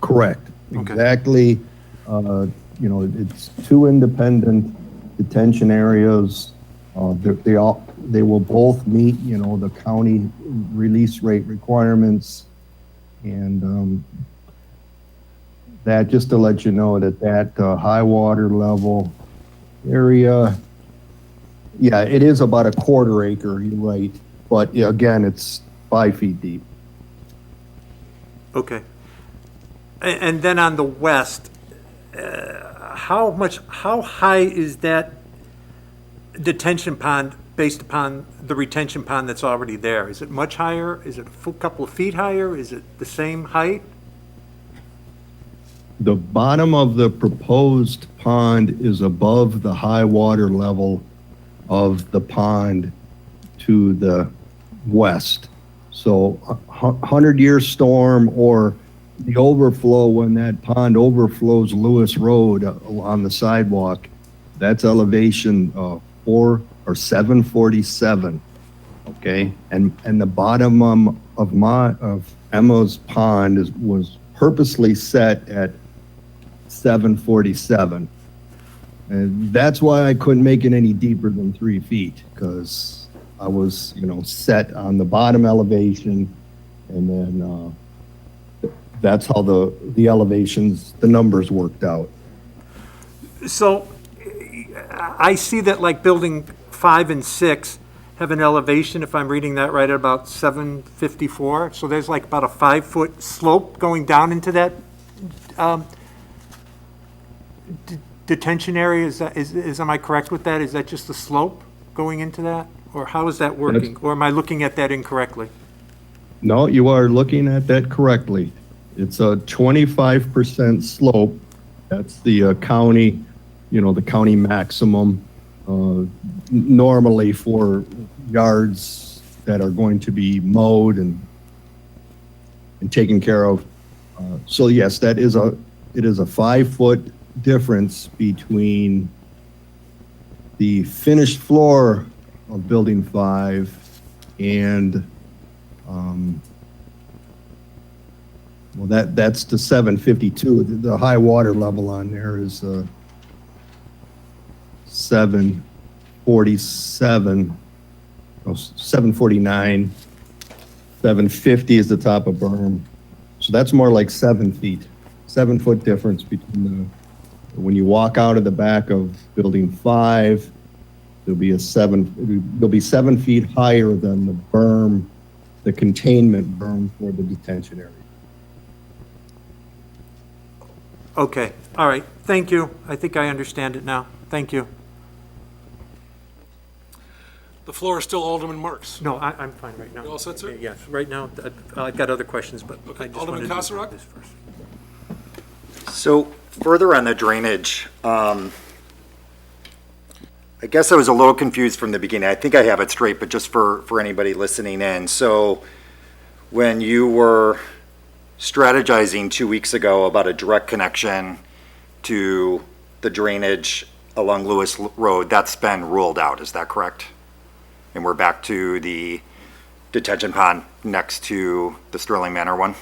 Correct. Okay. Exactly. It's 2 independent detention areas. They will both meet, the county release rate requirements. And that, just to let you know that high water level area, yeah, it is about 1/4 acre, you're right. But yeah, again, it's 5 feet deep. Okay. And then on the west, how high is that detention pond based upon the retention pond that's already there? Is it much higher? Is it a couple of feet higher? Is it the same height? The bottom of the proposed pond is above the high water level of the pond to the west. So 100-year storm or the overflow, when that pond overflows Lewis Road on the sidewalk, that's elevation 747 Okay, and the bottom of Emma's pond was purposely set at 747. And that's why I couldn't make it any deeper than 3 feet, because I was, set on the bottom elevation, and then that's how the elevations, the numbers worked out. So I see that like building 5 and 6 have an elevation, if I'm reading that right, at about 754. So there's like about a 5-foot slope going down into that detention area. Am I correct with that? Is that just the slope going into that? Or how is that working? Or am I looking at that incorrectly? No, you are looking at that correctly. It's a 25% slope. That's the county, the county maximum normally for yards that are going to be mowed and taken care of. So yes, it is a 5-foot difference between the finished floor of building 5 and that's the 752. The high water level on there is 747, 749, 750 is the top of berm. So that's more like 7 feet, 7-foot difference between when you walk out of the back of building 5, there'll be 7 feet higher than the berm, the containment berm for the detention area. Okay, all right, thank you. I think I understand it now. Thank you. The floor is still Alderman Marks. No, I'm fine right now. You all set, sir? Yes, right now, I've got other questions, but I just Alderman wanted to do Kasserag? this first. So further on the drainage, I guess I was a little confused from the beginning. I think I have it straight, but just for anybody listening in. So when you were strategizing 2 weeks ago about a direct connection to the drainage along Lewis Road, that's been ruled out, is that correct? And we're back to the detention pond next to the Sterling Manor one?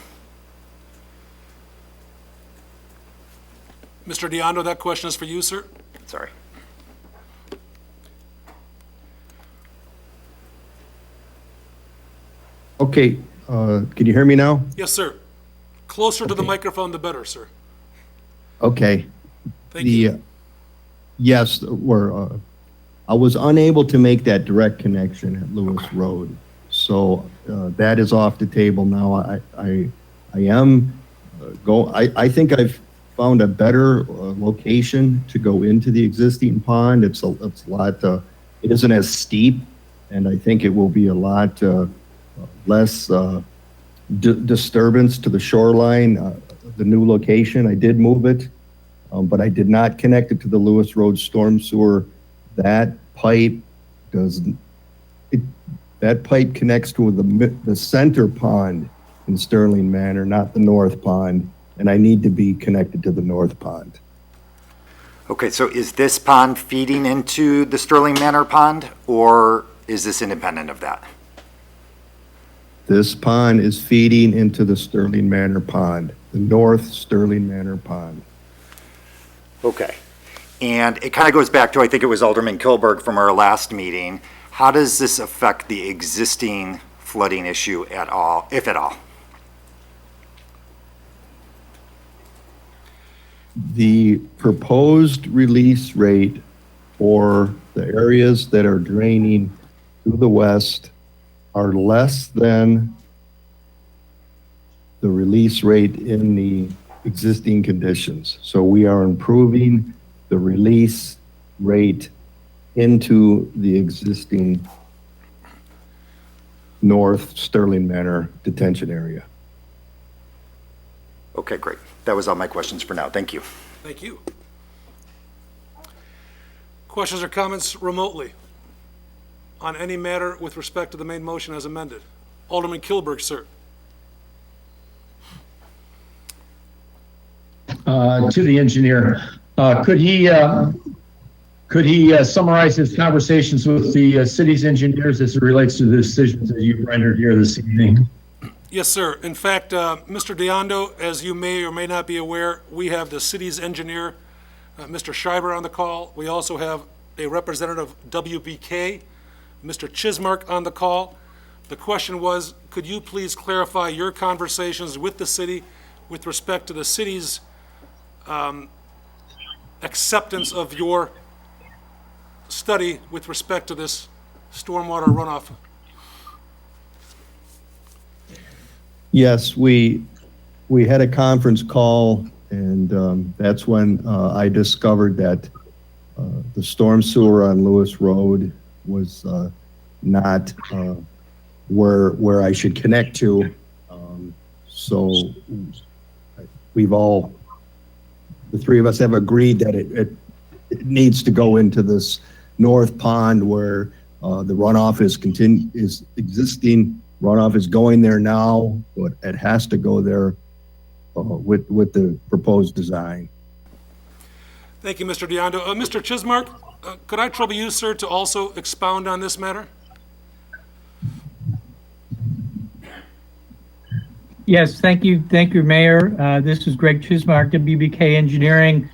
Mr. Diondo, that question is for you, sir. Sorry. Okay, can you hear me now? Yes, sir. Closer to the microphone, the better, sir. Okay. Thank you. Yes, I was unable to make that direct connection at Lewis Road. So that is off the table now. I think I've found a better location to go into the existing pond. It's a lot, it isn't as steep, and I think it will be a lot less disturbance to the shoreline. The new location, I did move it, but I did not connect it to the Lewis Road storm sewer. That pipe connects to the center pond in Sterling Manor, not the north pond, and I need to be connected to the north pond. Okay, so is this pond feeding into the Sterling Manor pond, or is this independent of that? This pond is feeding into the Sterling Manor pond, the north Sterling Manor pond. Okay. And it kind of goes back to, I think it was Alderman Kilberg from our last meeting. How does this affect the existing flooding issue at all, if at all? The proposed release rate for the areas that are draining to the west are less than the release rate in the existing conditions. So we are improving the release rate into the existing north Sterling Manor detention area. Okay, great. That was all my questions for now. Thank you. Thank you. Questions or comments remotely on any matter with respect to the main motion as amended? Alderman Kilberg, sir. To the engineer, could he could he summarize his conversations with the city's engineers as it relates to the decisions that you've rendered here this evening? Yes, sir. In fact, Mr. Deondo, as you may or may not be aware, we have the city's engineer, Mr. Schreiber, on the call. We also have a representative of WBK, Mr. Chismark, on the call. The question was, could you please clarify your conversations with the city with respect to the city's acceptance of your study with respect to this stormwater runoff? Yes, we had a conference call, and that's when I discovered that the storm sewer on Lewis Road was not where I should connect to. So we've all, the three of us have agreed that it needs to go into this north pond where the runoff is existing. Runoff is going there now, but it has to go there with the proposed design. Thank you, Mr. Deondo. Mr. Chismark, could I trouble you, sir, to also expound on this matter? Yes, thank you, Mayor. This is Greg Chismark, WBK Engineering.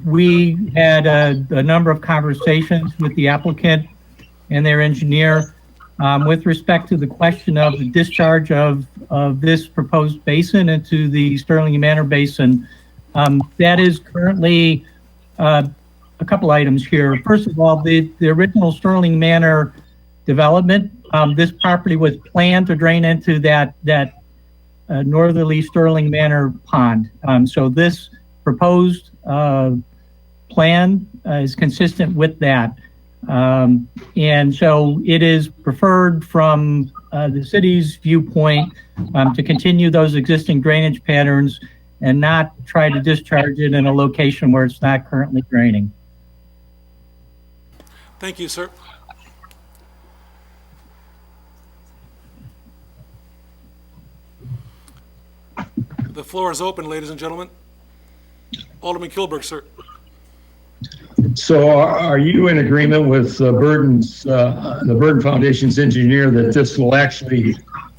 We had a number of conversations with the applicant and their engineer with respect to the question of the discharge of this proposed basin into the Sterling Manor Basin. That is currently a couple items here. First of all, the original Sterling Manor development, this property was planned to drain into that northerly Sterling Manor pond. So this proposed plan is consistent with that. And so it is preferred from the city's viewpoint to continue those existing drainage patterns and not try to discharge it in a location where it's not currently draining. Thank you, sir. The floor is open, ladies and gentlemen. Alderman Kilberg, sir. So are you in agreement with the Burton Foundation's engineer that this will actually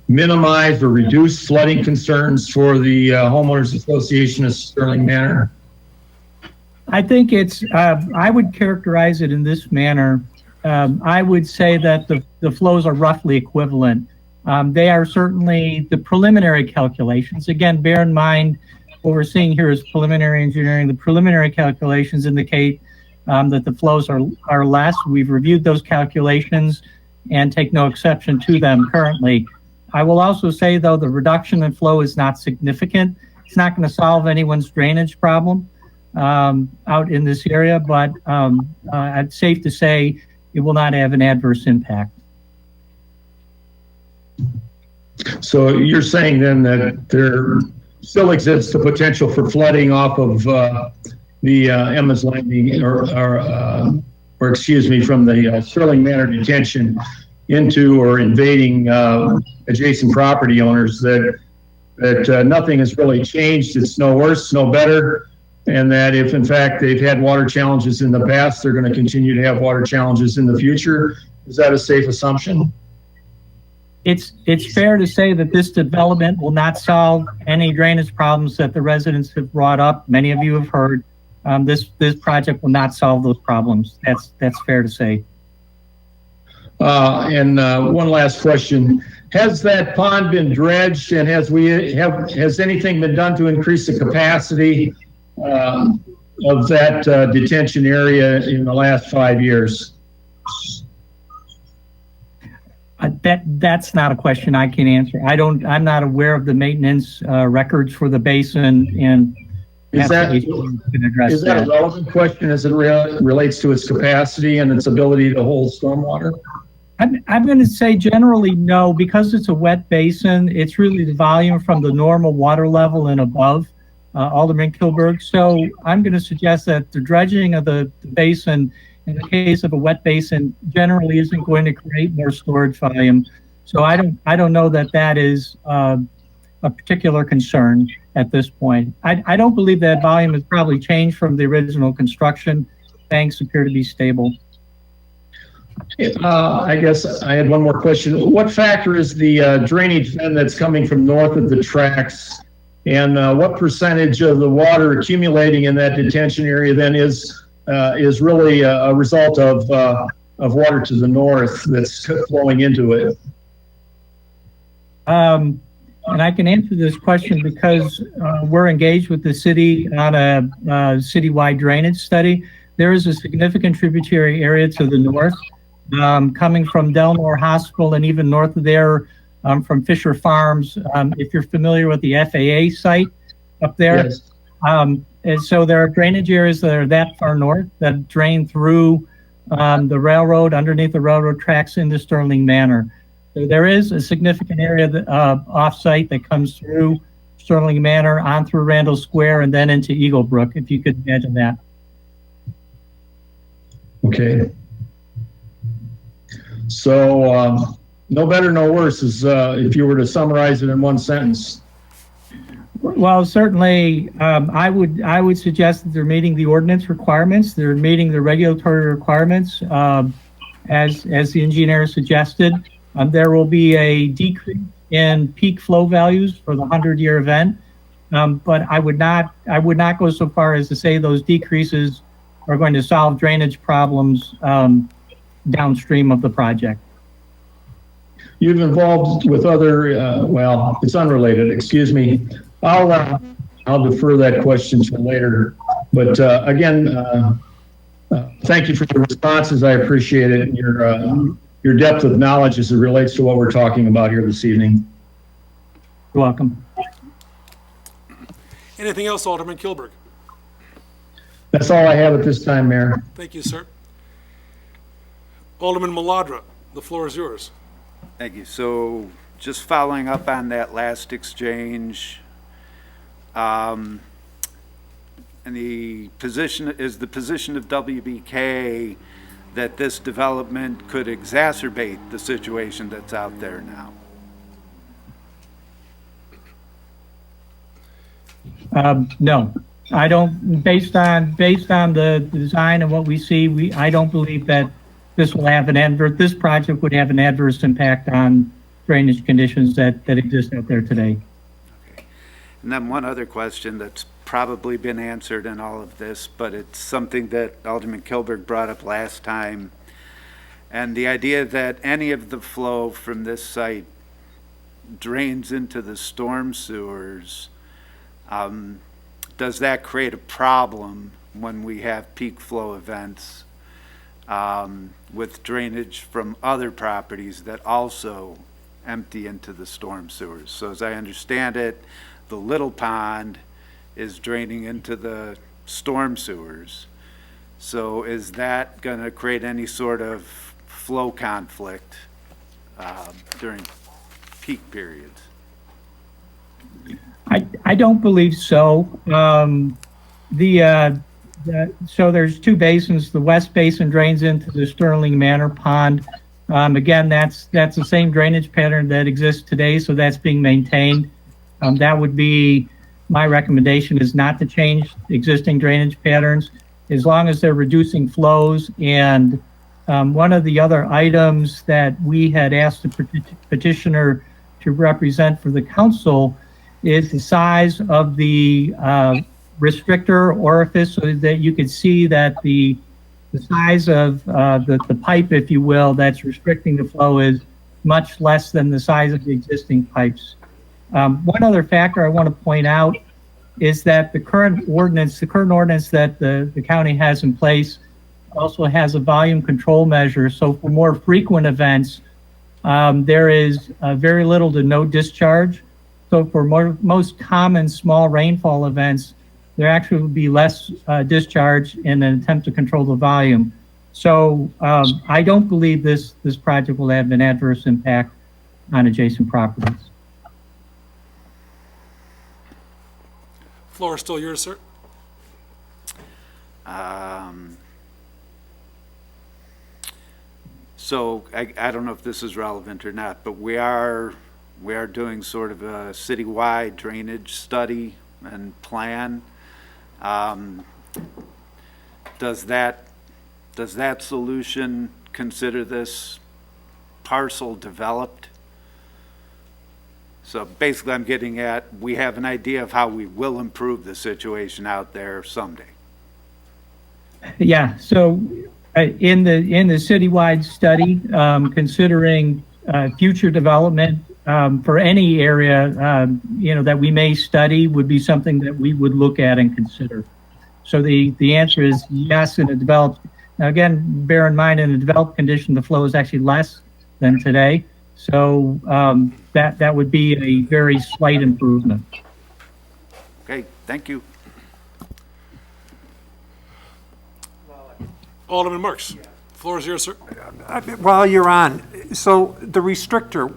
minimize or reduce flooding concerns for the homeowners association of Sterling Manor? I think it's, I would characterize it in this manner. I would say that the flows are roughly equivalent. They are certainly the preliminary calculations. Again, bear in mind, what we're seeing here is preliminary engineering. The preliminary calculations indicate that the flows are less. We've reviewed those calculations and take no exception to them currently. I will also say, though, the reduction in flow is not significant. It's not going to solve anyone's drainage problem out in this area, but it's safe to say it will not have an adverse impact. So you're saying then that there still exists the potential for flooding off of the Emma's Landing, or excuse me, from the Sterling Manor detention into or invading adjacent property owners, that nothing has really changed. It's no worse, no better, and that if in fact they've had water challenges in the past, they're going to continue to have water challenges in the future. Is that a safe assumption? It's fair to say that this development will not solve any drainage problems that the residents have brought up. Many of you have heard. This project will not solve those problems. That's fair to say. And one last question: has that pond been dredged, and has anything been done to increase the capacity of that detention area in the last 5 years? That's not a question I can answer. I'm not aware of the maintenance records for the basin, and is that a relevant question as it relates to its capacity and its ability to hold stormwater? I'm going to say generally no, because it's a wet basin. It's really the volume from the normal water level and above, Alderman Kilberg. So I'm going to suggest that the dredging of the basin, in the case of a wet basin, generally isn't going to create more storage volume. So I don't know that is a particular concern at this point. I don't believe that volume has probably changed from the original construction. banks appear to be stable. I guess I had one more question. What factor is the drainage then that's coming from north of the tracks? And what percentage of the water accumulating in that detention area then is really a result of water to the north that's flowing into it? And I can answer this question because we're engaged with the city on a citywide drainage study. There is a significant tributary area to the north, coming from Delmore Hospital and even north of there, from Fisher Farms. If you're familiar with the FAA site up there. Yes. And so there are drainage areas that are that far north that drain through the railroad, underneath the railroad tracks into Sterling Manor. So there is a significant area that, off-site that comes through Sterling Manor, on through Randall Square, and then into Eagle Brook, if you could imagine that. Okay. So no better, no worse is if you were to summarize it in one sentence. Well, certainly, I would suggest that they're meeting the ordinance requirements. They're meeting the regulatory requirements, as the engineer suggested. There will be a decrease in peak flow values for the 100-year event, but I would not go so far as to say those decreases are going to solve drainage problems downstream of the project. You've involved with other, well, it's unrelated, excuse me. I'll defer that question to later. But again, thank you for your responses. I appreciate it. And your depth of knowledge as it relates to what we're talking about here this evening. You're welcome. Anything else, Alderman Kilberg? That's all I have at this time, Mayor. Thank you, sir. Alderman Maladra, the floor is yours. Thank you. So just following up on that last exchange, and the position of WBK that this development could exacerbate the situation that's out there now? No, I don't. Based on the design and what we see, I don't believe that this project would have an adverse impact on drainage conditions that exist out there today. Okay. And then one other question that's probably been answered in all of this, but it's something that Alderman Kilberg brought up last time. And the idea that any of the flow from this site drains into the storm sewers, does that create a problem when we have peak flow events with drainage from other properties that also empty into the storm sewers? So as I understand it, the little pond is draining into the storm sewers. So is that going to create any sort of flow conflict during peak periods? I don't believe so. So there's two basins. The west basin drains into the Sterling Manor Pond. Again, that's the same drainage pattern that exists today, so that's being maintained. That would be my recommendation, is not to change existing drainage patterns as long as they're reducing flows. And one of the other items that we had asked the petitioner to represent for the council is the size of the restrictor orifice, so that you could see that the size of the pipe, if you will, that's restricting the flow is much less than the size of the existing pipes. One other factor I want to point out is that the current ordinance that the county has in place also has a volume control measure. So for more frequent events, there is very little to no discharge. So for most common small rainfall events, there actually would be less discharge in an attempt to control the volume. So I don't believe this project will have an adverse impact on adjacent properties. Floor is still yours, sir. So I don't know if this is relevant or not, but we are doing sort of a citywide drainage study and plan. Does that does that solution consider this parcel developed? So basically, I'm getting at, we have an idea of how we will improve the situation out there someday. Yeah, so in the citywide study, considering future development for any area, that we may study would be something that we would look at and consider. So the answer is yes, in a developed. Now again, bear in mind, in a developed condition, the flow is actually less than today. So that would be a very slight improvement. Okay, thank you. Alderman Marks, floor is yours, sir. While you're on, so the restrictor,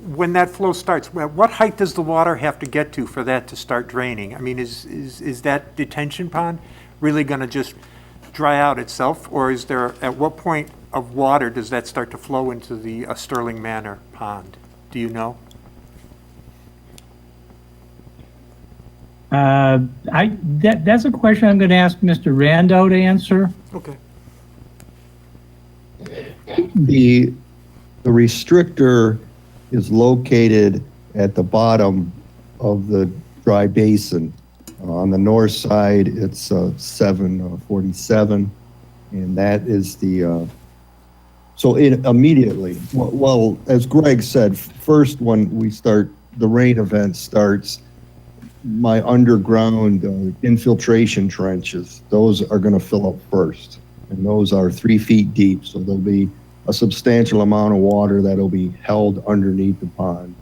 when that flow starts, what height does the water have to get to for that to start draining? I mean, is that detention pond really going to just dry out itself, or is there, at what point of water does that start to flow into the Sterling Manor pond? Do you know? That's a question I'm going to ask Mr. Rando to answer. Okay. The restrictor is located at the bottom of the dry basin. On the north side, it's 747, and that is the, so immediately, well, as Greg said, first when we start, the rain event starts, my underground infiltration trenches, those are going to fill up first. And those are 3 feet deep, so there'll be a substantial amount of water that'll be held underneath the pond.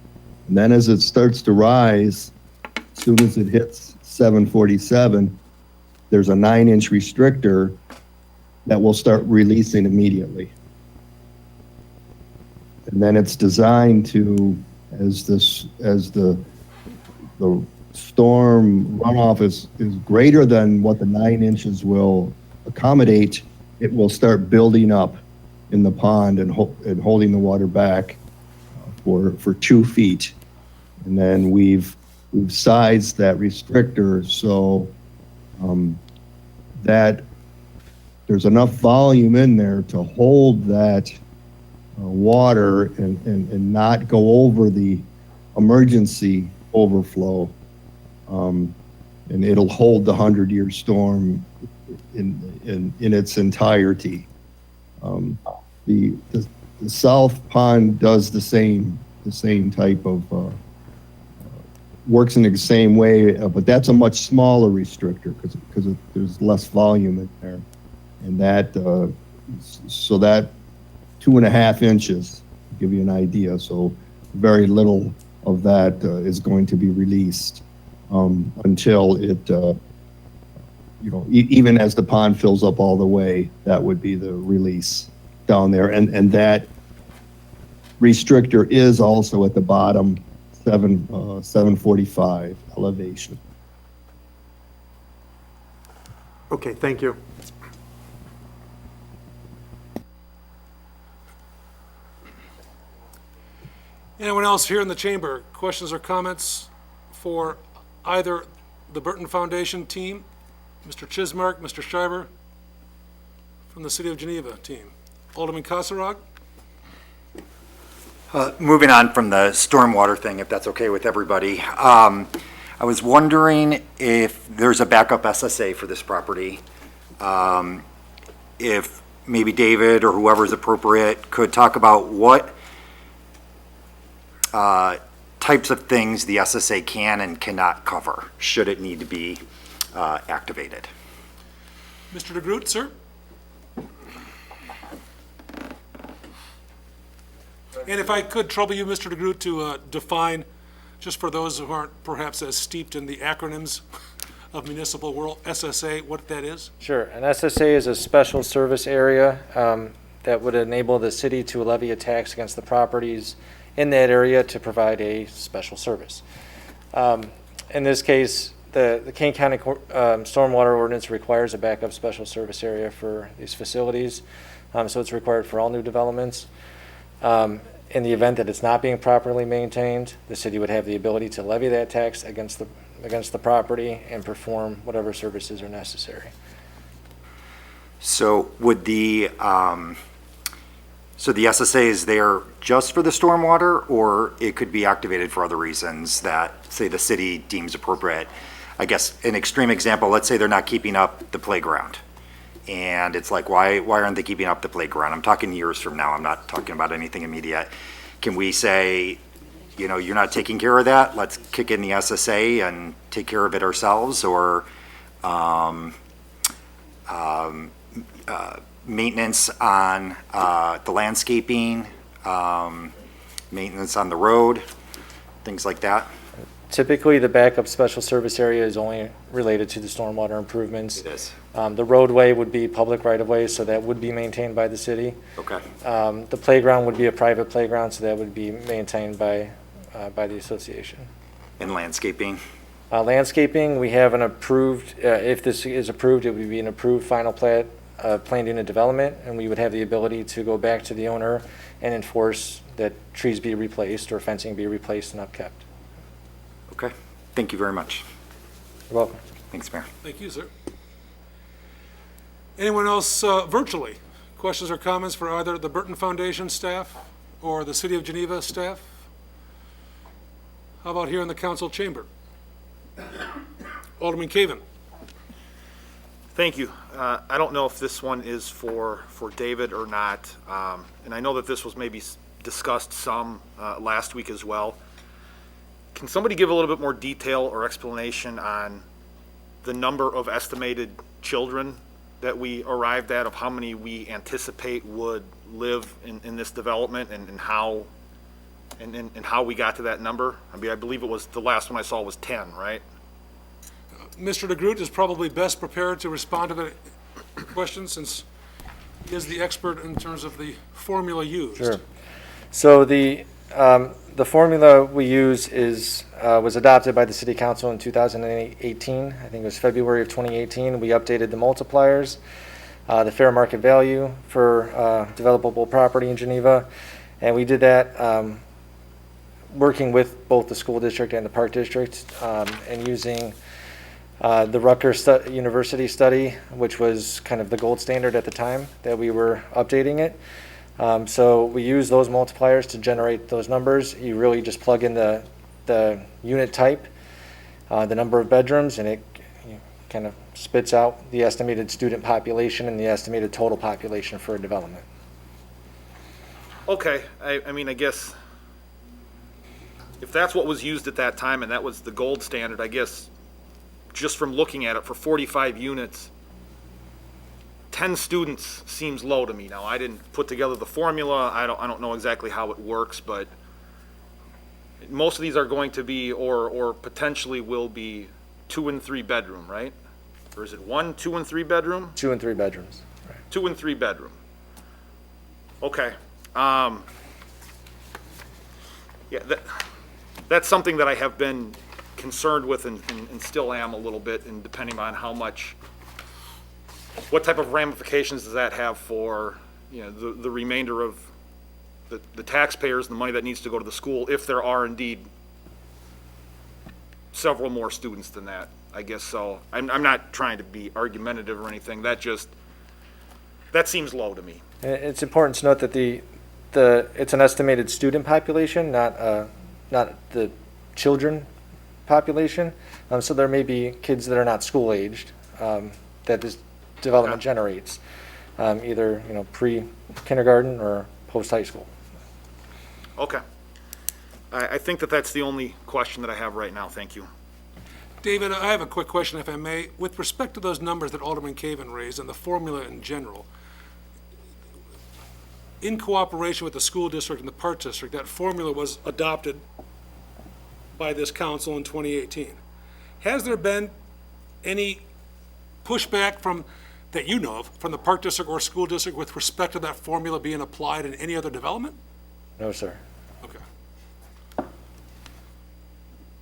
And then as it starts to rise, as soon as it hits 747, there's a 9-inch restrictor that will start releasing immediately. And then it's designed to, as the storm runoff is greater than what the 9 inches will accommodate, it will start building up in the pond and holding the water back for 2 feet. And then we've sized that restrictor so that there's enough volume in there to hold that water and not go over the emergency overflow. And it'll hold the 100-year storm in its entirety. The South Pond does the same type of works in the same way, but that's a much smaller restrictor because there's less volume in there, and that so that 2.5 inches to give you an idea. So very little of that is going to be released until it. Even as the pond fills up all the way, that would be the release down there. And that restrictor is also at the bottom, 745 elevation. Okay, thank you. Anyone else here in the chamber, questions or comments for either the Burton Foundation team, Mr. Chismark, Mr. Shiver, from the City of Geneva team? Alderman Kasserag? Moving on from the stormwater thing, if that's okay with everybody. I was wondering if there's a backup SSA for this property. If maybe David or whoever is appropriate could talk about what types of things the SSA can and cannot cover, should it need to be activated. Mr. DeGroot, sir? And if I could trouble you, Mr. DeGroot, to define, just for those who aren't perhaps as steeped in the acronyms of municipal world, SSA, what that is? Sure. An SSA is a special service area that would enable the city to levy a tax against the properties in that area to provide a special service. In this case, the Kane County Stormwater Ordinance requires a backup special service area for these facilities, so it's required for all new developments. In the event that it's not being properly maintained, the city would have the ability to levy that tax against the, against the property and perform whatever services are necessary. So would so the SSA is there just for the stormwater, or it could be activated for other reasons that, say, the city deems appropriate? I guess an extreme example, let's say they're not keeping up the playground. And it's like, why aren't they keeping up the playground? I'm talking years from now. I'm not talking about anything immediate. Can we say, you know, you're not taking care of that, let's kick in the SSA and take care of it ourselves? Or maintenance on the landscaping, maintenance on the road, things like that? Typically, the backup special service area is only related to the stormwater improvements. It is. The roadway would be public right-of-way, so that would be maintained by the city. Okay. The playground would be a private playground, so that would be maintained by the association. And landscaping? Landscaping, we have an approved, if this is approved, it would be an approved final plat, planned unit development, and we would have the ability to go back to the owner and enforce that trees be replaced or fencing be replaced and upkept. Okay. Thank you very much. You're welcome. Thanks, Mayor. Thank you, sir. Anyone else virtually? Questions or comments for either the Burton Foundation staff or the City of Geneva staff? How about here in the council chamber? Alderman Caven. Thank you. I don't know if this one is for David or not, and I know that this was maybe discussed some last week as well. Can somebody give a little bit more detail or explanation on the number of estimated children that we arrived at, of how many we anticipate would live in this development, and how we got to that number? I mean, I believe it was, the last one I saw was 10, right? Mr. DeGroot is probably best prepared to respond to the question, since he is the expert in terms of the formula used. Sure. So the formula we use was adopted by the City Council in 2018. I think it was February of 2018. We updated the multipliers, the fair market value for developable property in Geneva, and we did that working with both the school district and the park district, and using the Rutgers University study, which was kind of the gold standard at the time that we were updating it. So we use those multipliers to generate those numbers. You really just plug in the unit type, the number of bedrooms, and it kind of spits out the estimated student population and the estimated total population for a development. Okay, I mean, I guess if that's what was used at that time and that was the gold standard, I guess just from looking at it, for 45 units, 10 students seems low to me. Now, I didn't put together the formula. I don't know exactly how it works, but most of these are going to be, or potentially will be, 2 and 3 bedroom, right? Or is it 1, 2 and 3 bedroom? 2 and 3 bedrooms. Right. 2 and 3 bedroom. Okay. Yeah, that's something that I have been concerned with and still am a little bit, and depending on how much, what type of ramifications does that have for, you know, the remainder of the taxpayers and the money that needs to go to the school, if there are indeed several more students than that, I guess. So I'm not trying to be argumentative or anything. That seems low to me. It's important to note that it's an estimated student population, not the children population. So there may be kids that are not school aged that this development generates, either pre-kindergarten or post-high school. Okay. I think that's the only question that I have right now. Thank you. David, I have a quick question, if I may. With respect to those numbers that Alderman Caven raised and the formula in general, in cooperation with the school district and the park district, that formula was adopted by this council in 2018. Has there been any pushback that you know of from the park district or school district with respect to that formula being applied in any other development? No, sir. Okay.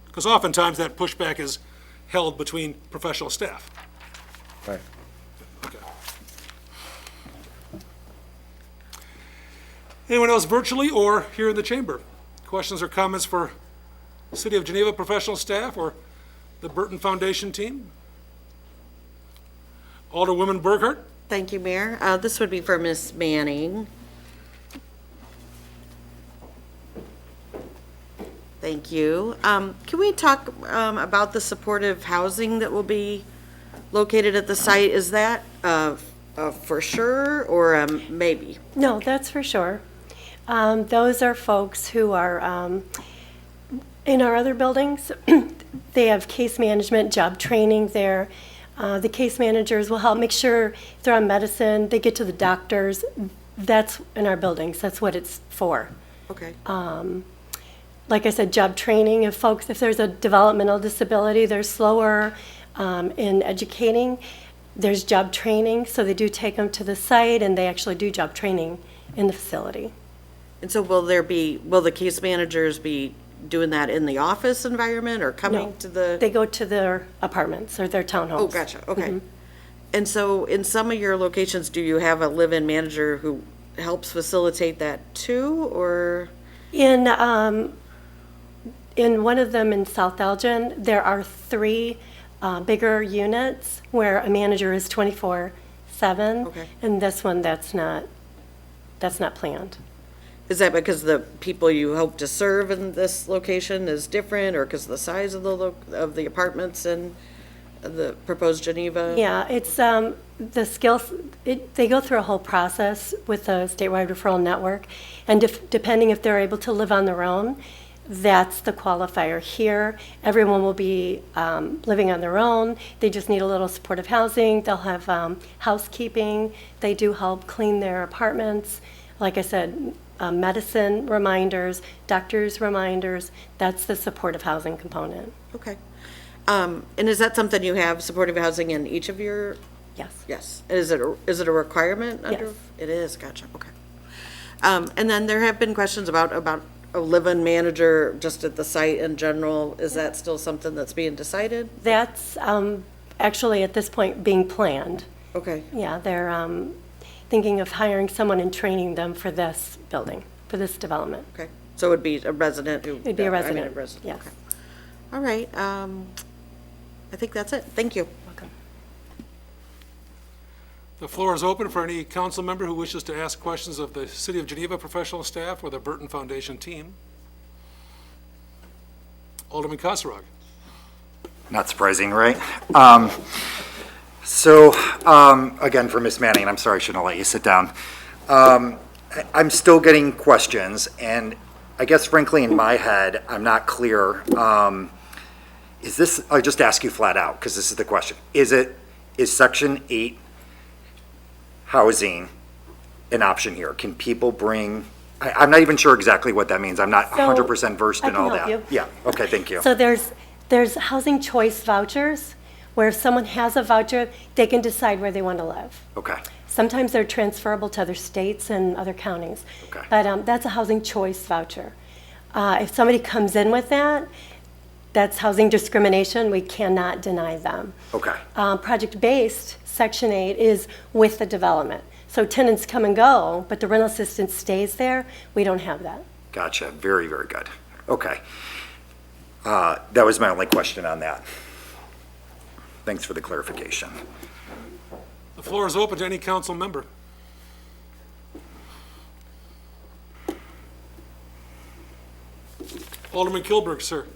Because oftentimes that pushback is held between professional staff. Right. Okay. Anyone else virtually or here in the chamber? Questions or comments for City of Geneva professional staff or the Burton Foundation team? Alderwoman Burkhart? Thank you, Mayor. This would be for Ms. Manning. Thank you. Can we talk about the supportive housing that will be located at the site? Is that for sure or maybe? No, that's for sure. Those are folks who are in our other buildings. They have case management, job training there. The case managers will help make sure if they're on medicine, they get to the doctors. That's in our buildings. That's what it's for. Okay. Like I said, job training. If there's a developmental disability, they're slower in educating. There's job training, so they do take them to the site and they actually do job training in the facility. And so will the case managers be doing that in the office environment or coming to the? They go to their apartments or their townhomes. Oh, gotcha, okay. And so in some of your locations, do you have a live-in manager who helps facilitate that too, or? In one of them in South Elgin, there are 3 bigger units where a manager is 24/7. Okay. And this one, that's not planned. Is that because the people you hope to serve in this location is different, or because of the size of the apartments in the proposed Geneva? Yeah, it's the skills, they go through a whole process with the statewide referral network, and depending if they're able to live on their own, that's the qualifier. Here, everyone will be living on their own. They just need a little supportive housing. They'll have housekeeping. They do help clean their apartments. Like I said, medicine reminders, doctor's reminders. That's the supportive housing component. Okay. And is that something you have, supportive housing in each of your? Yes. Yes. Is it a requirement under? Yes. It is, gotcha, okay. And then there have been questions about a live-in manager just at the site in general. Is that still something that's being decided? That's actually at this point being planned. Okay. Yeah, they're thinking of hiring someone and training them for this building, for this development. Okay. So it would be a resident who? It'd be a resident, I mean, a resident, yes. okay. All right, I think that's it. Thank you. Welcome. The floor is open for any council member who wishes to ask questions of the City of Geneva professional staff or the Burton Foundation team. Alderman Kasserag. Not surprising, right? Again, for Ms. Manning, and I'm sorry, I shouldn't have let you sit down. I'm still getting questions, and I guess frankly, in my head, I'm not clear. I'll just ask you flat out, because this is the question. Is Section 8 housing an option here? Can people bring, I'm not even sure exactly what that means. I'm not 100% versed in all that. I can help you. Yeah, okay, thank you. So there's housing choice vouchers, where if someone has a voucher, they can decide where they want to live. Okay, Sometimes they're transferable to other states and other counties. Okay. But that's a housing choice voucher. If somebody comes in with that, that's housing discrimination. We cannot deny them. okay, Project-based, Section 8 is with the development. So tenants come and go, but the rental assistance stays there. We don't have that. gotcha. Very, very good. Okay. That was my only question on that. Thanks for the clarification. The floor is open to any council member. Alderman Kilberg, sir.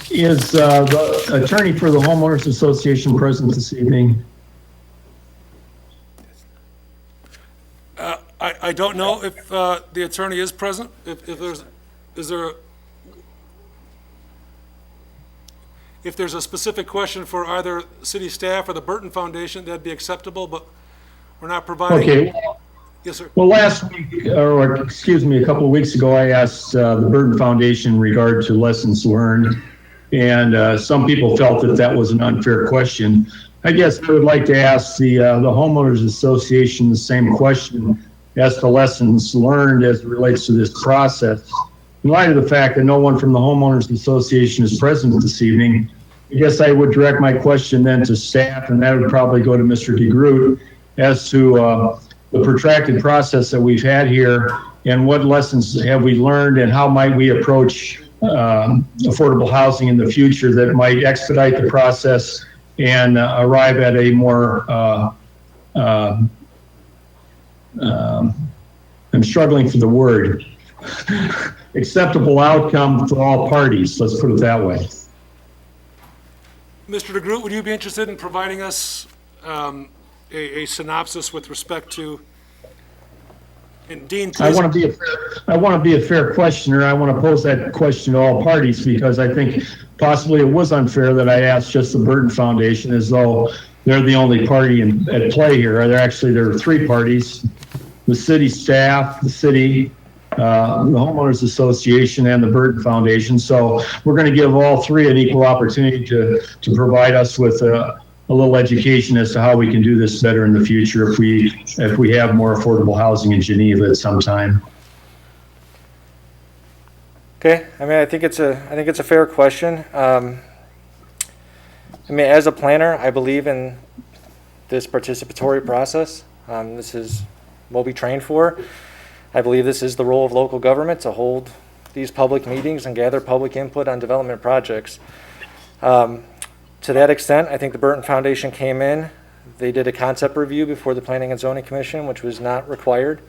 Is the attorney for the Homeowners Association present this evening? I don't know if the attorney is present. If there's a specific question for either city staff or the Burton Foundation, that'd be acceptable, but we're not providing. Okay. Yes, sir. Well, last week, or excuse me, a couple of weeks ago, I asked the Burton Foundation in regard to lessons learned, and some people felt that that was an unfair question. I guess I would like to ask the Homeowners Association the same question as to lessons learned as it relates to this process. In light of the fact that no one from the Homeowners Association is present this evening, I guess I would direct my question then to staff, and that would probably go to Mr. DeGroot, as to the protracted process that we've had here, and what lessons have we learned, and how might we approach affordable housing in the future that might expedite the process and arrive at a more, I'm struggling for the word, acceptable outcome for all parties, let's put it that way. Mr. DeGroot, would you be interested in providing us a synopsis with respect to, and Dean, please. I want to be a fair questioner. I want to pose that question to all parties because I think possibly it was unfair that I asked just the Burton Foundation as though they're the only party at play here. There are three parties: the city staff, the city, the homeowners association, and the Burton Foundation. So we're going to give all three an equal opportunity to provide us with a little education as to how we can do this better in the future if we have more affordable housing in Geneva at some time. Okay, I mean, I think it's a fair question. I mean, as a planner, I believe in this participatory process. This is what we train for. I believe this is the role of local government to hold these public meetings and gather public input on development projects. To that extent, I think the Burton Foundation came in. They did a concept review before the Planning and Zoning Commission, which was not required,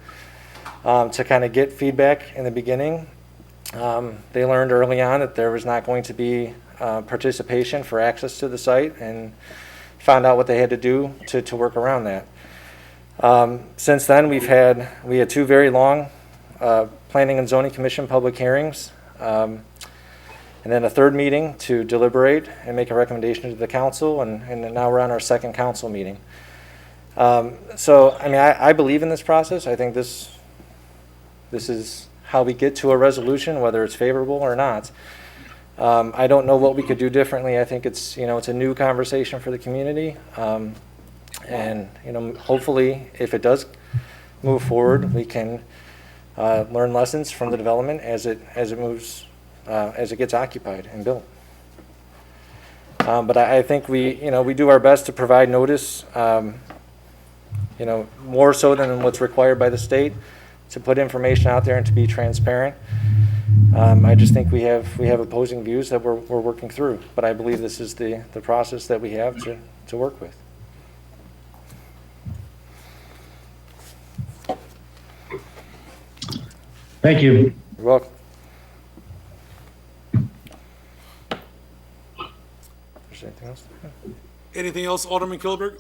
to kind of get feedback in the beginning. They learned early on that there was not going to be participation for access to the site and found out what they had to do to work around that. Since then, we had two very long Planning and Zoning Commission public hearings, and then a third meeting to deliberate and make a recommendation to the council, and now we're on our second council meeting. So, I mean, I believe in this process. I think this is how we get to a resolution, whether it's favorable or not. I don't know what we could do differently. I think it's a new conversation for the community. And, hopefully, if it does move forward, we can learn lessons from the development as it moves, as it gets occupied and built. But I think we do our best to provide notice, more so than what's required by the state, to put information out there and to be transparent. I just think we have opposing views that we're working through, but I believe this is the process that we have to work with. Thank you. You're welcome. Is there anything else? Anything else, Alderman Kilberg?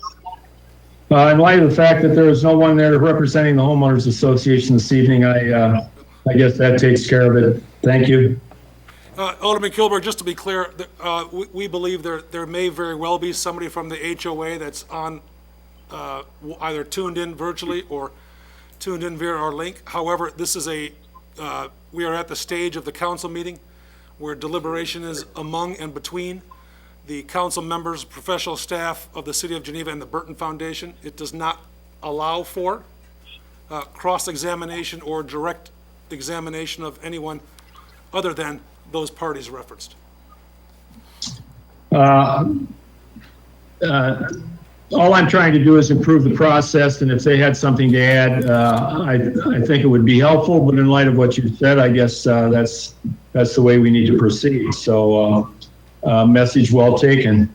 In light of the fact that there is no one there representing the homeowners association this evening, I guess that takes care of it. Thank you. Alderman Kilberg, just to be clear, we believe there may very well be somebody from the HOA that's on either tuned in virtually or tuned in via our link. However, this is we are at the stage of the council meeting where deliberation is among and between the council members, professional staff of the City of Geneva and the Burton Foundation. It does not allow for cross-examination or direct examination of anyone other than those parties referenced. All I'm trying to do is improve the process, and if they had something to add, I think it would be helpful, but in light of what you said, I guess that's the way we need to proceed. So message well taken.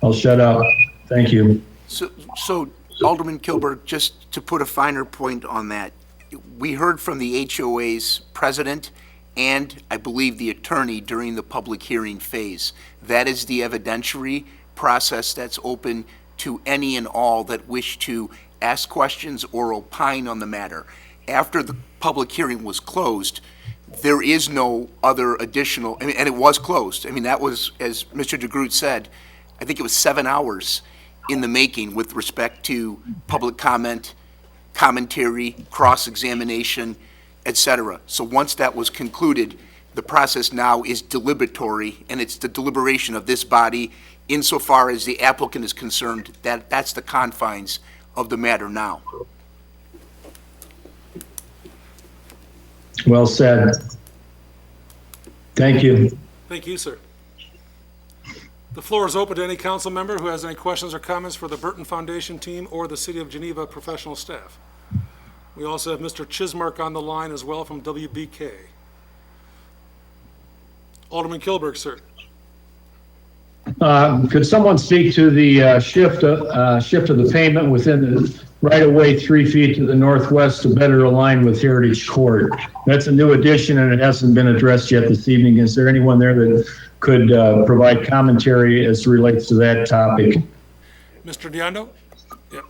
I'll shut up. Thank you. So Alderman Kilberg, just to put a finer point on that, we heard from the HOA's president and I believe the attorney during the public hearing phase. That is the evidentiary process that's open to any and all that wish to ask questions or opine on the matter. After the public hearing was closed, there is no other additional, and it was closed. I mean, that was, as Mr. DeGroot said, I think it was 7 hours in the making with respect to public comment, commentary, cross-examination, et cetera. So once that was concluded, the process now is deliberatory, and it's the deliberation of this body insofar as the applicant is concerned. That's the confines of the matter now. Well said. Thank you. Thank you, sir. The floor is open to any council member who has any questions or comments for the Burton Foundation team or the City of Geneva professional staff. We also have Mr. Chismark on the line as well from WBK. Alderman Kilberg, sir. Could someone speak to the shift of the pavement within the right-of-way 3 feet to the northwest to better align with Heritage Court? That's a new addition and it hasn't been addressed yet this evening. Is there anyone there that could provide commentary as it relates to that topic? Mr. Diondo? Yeah.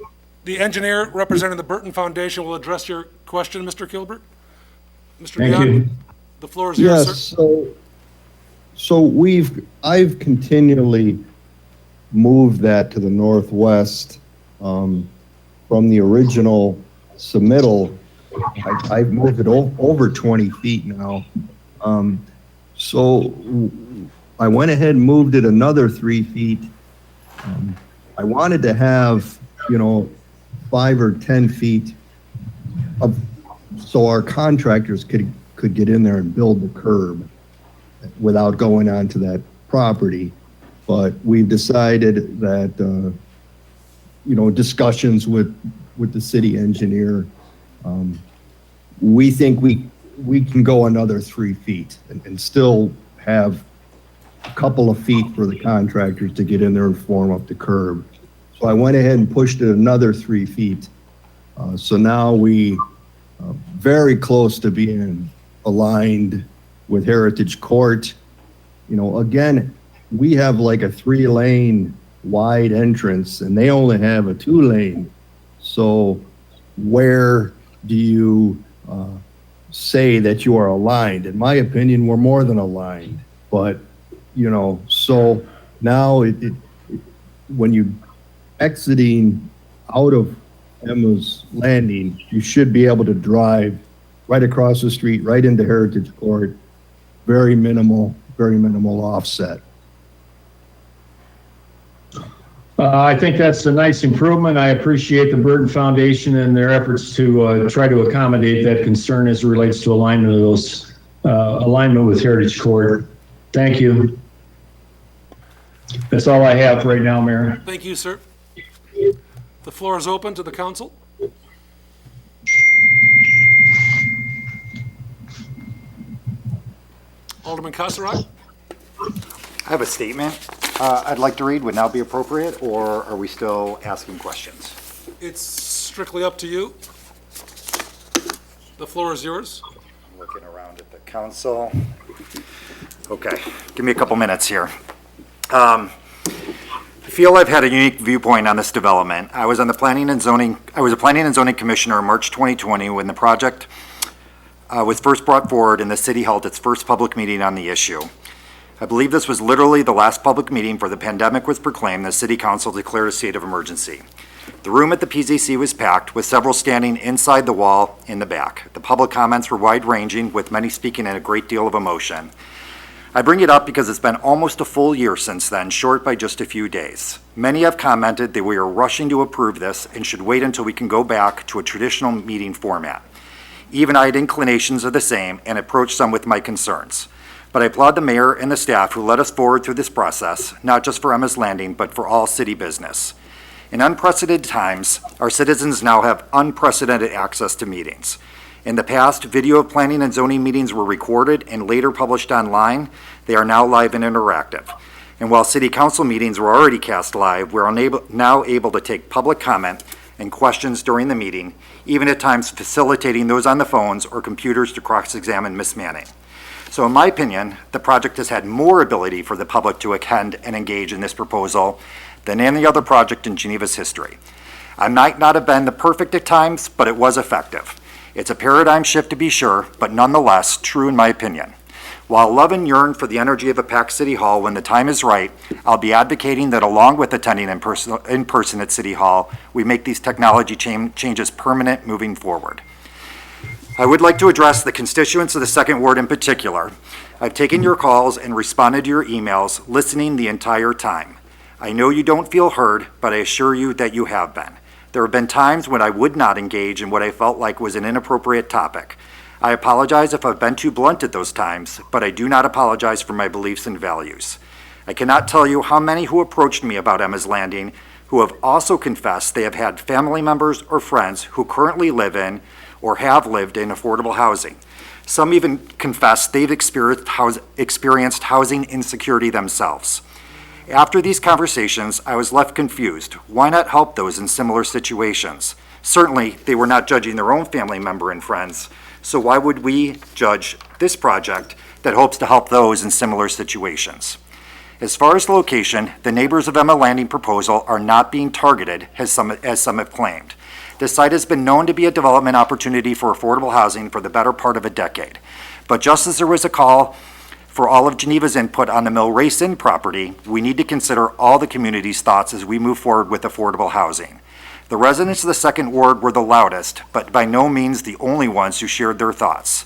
The engineer representing the Burton Foundation will address your question, Mr. Gilbert. Mr. Thank Diondo, you. the floor is yours, Yes, sir. so I've continually moved that to the northwest, from the original submittal. I've moved it over 20 feet now. So I went ahead and moved it another 3 feet. I wanted to have, 5 or 10 feet so our contractors could get in there and build the curb without going onto that property. But we've decided that, discussions with the city engineer, we think we can go another 3 feet and still have a couple of feet for the contractors to get in there and form up the curb. So I went ahead and pushed it another 3 feet. So now we very close to being aligned with Heritage Court. Again, we have like a 3-lane wide entrance and they only have a 2-lane. So where do you say that you are aligned? In my opinion, we're more than aligned. But, so now when you exiting out of Emma's Landing, you should be able to drive right across the street, right into Heritage Court. Very minimal offset. I think that's a nice improvement. I appreciate the Burton Foundation and their efforts to try to accommodate that concern as it relates to alignment with Heritage Court. Thank you. That's all I have right now, Mayor. Thank you, sir. The floor is open to the council. Alderman Kasserad? I have a statement I'd like to read. Would now be appropriate, or are we still asking questions? It's strictly up to you. The floor is yours. I'm looking around at the council. Okay, give me a couple minutes here. I feel I've had a unique viewpoint on this development. I was a planning and zoning commissioner in March 2020 when the project was first brought forward and the city held its first public meeting on the issue. I believe this was literally the last public meeting before the pandemic was proclaimed. The city council declared a state of emergency. The room at the PZC was packed, with several standing inside the wall in the back. The public comments were wide-ranging, with many speaking in a great deal of emotion. I bring it up because it's been almost a full year since then, short by just a few days. Many have commented that we are rushing to approve this and should wait until we can go back to a traditional meeting format. Even I had inclinations of the same and approached some with my concerns. But I applaud the mayor and the staff who led us forward through this process, not just for Emma's Landing, but for all city business. In unprecedented times, our citizens now have unprecedented access to meetings. In the past, video of planning and zoning meetings were recorded and later published online. They are now live and interactive. And while city council meetings were already cast live, we're now able to take public comment and questions during the meeting, even at times facilitating those on the phones or computers to cross-examine Ms. Manning. So in my opinion, the project has had more ability for the public to attend and engage in this proposal than any other project in Geneva's history. I might not have been the perfect at times, but it was effective. It's a paradigm shift to be sure, but nonetheless true in my opinion. While I love and yearn for the energy of a packed City Hall when the time is right, I'll be advocating that along with attending in person at City Hall, we make these technology changes permanent moving forward. I would like to address the constituents of the Second Ward in particular. I've taken your calls and responded to your emails, listening the entire time. I know you don't feel heard, but I assure you that you have been. There have been times when I would not engage in what I felt like was an inappropriate topic. I apologize if I've been too blunt at those times, but I do not apologize for my beliefs and values. I cannot tell you how many who approached me about Emma's Landing who have also confessed they have had family members or friends who currently live in or have lived in affordable housing. Some even confess they've experienced housing insecurity themselves. After these conversations, I was left confused. Why not help those in similar situations? Certainly, they were not judging their own family member and friends, so why would we judge this project that hopes to help those in similar situations? As far as the location, the neighbors of Emma Landing proposal are not being targeted as some have claimed. This site has been known to be a development opportunity for affordable housing for the better part of a decade. But just as there was a call for all of Geneva's input on the Mill Race Inn property, we need to consider all the community's thoughts as we move forward with affordable housing. The residents of the Second Ward were the loudest, but by no means the only ones who shared their thoughts.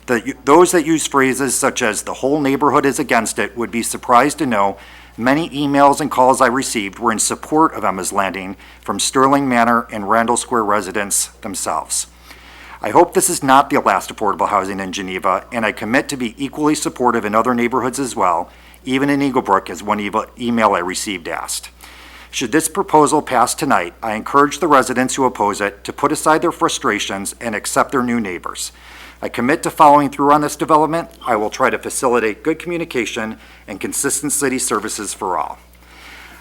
Those that use phrases such as "the whole neighborhood is against it" would be surprised to know many emails and calls I received were in support of Emma's Landing from Sterling Manor and Randall Square residents themselves. I hope this is not the last affordable housing in Geneva, and I commit to be equally supportive in other neighborhoods as well, even in Eaglebrook, as one email I received asked. Should this proposal pass tonight, I encourage the residents who oppose it to put aside their frustrations and accept their new neighbors. I commit to following through on this development. I will try to facilitate good communication and consistent city services for all.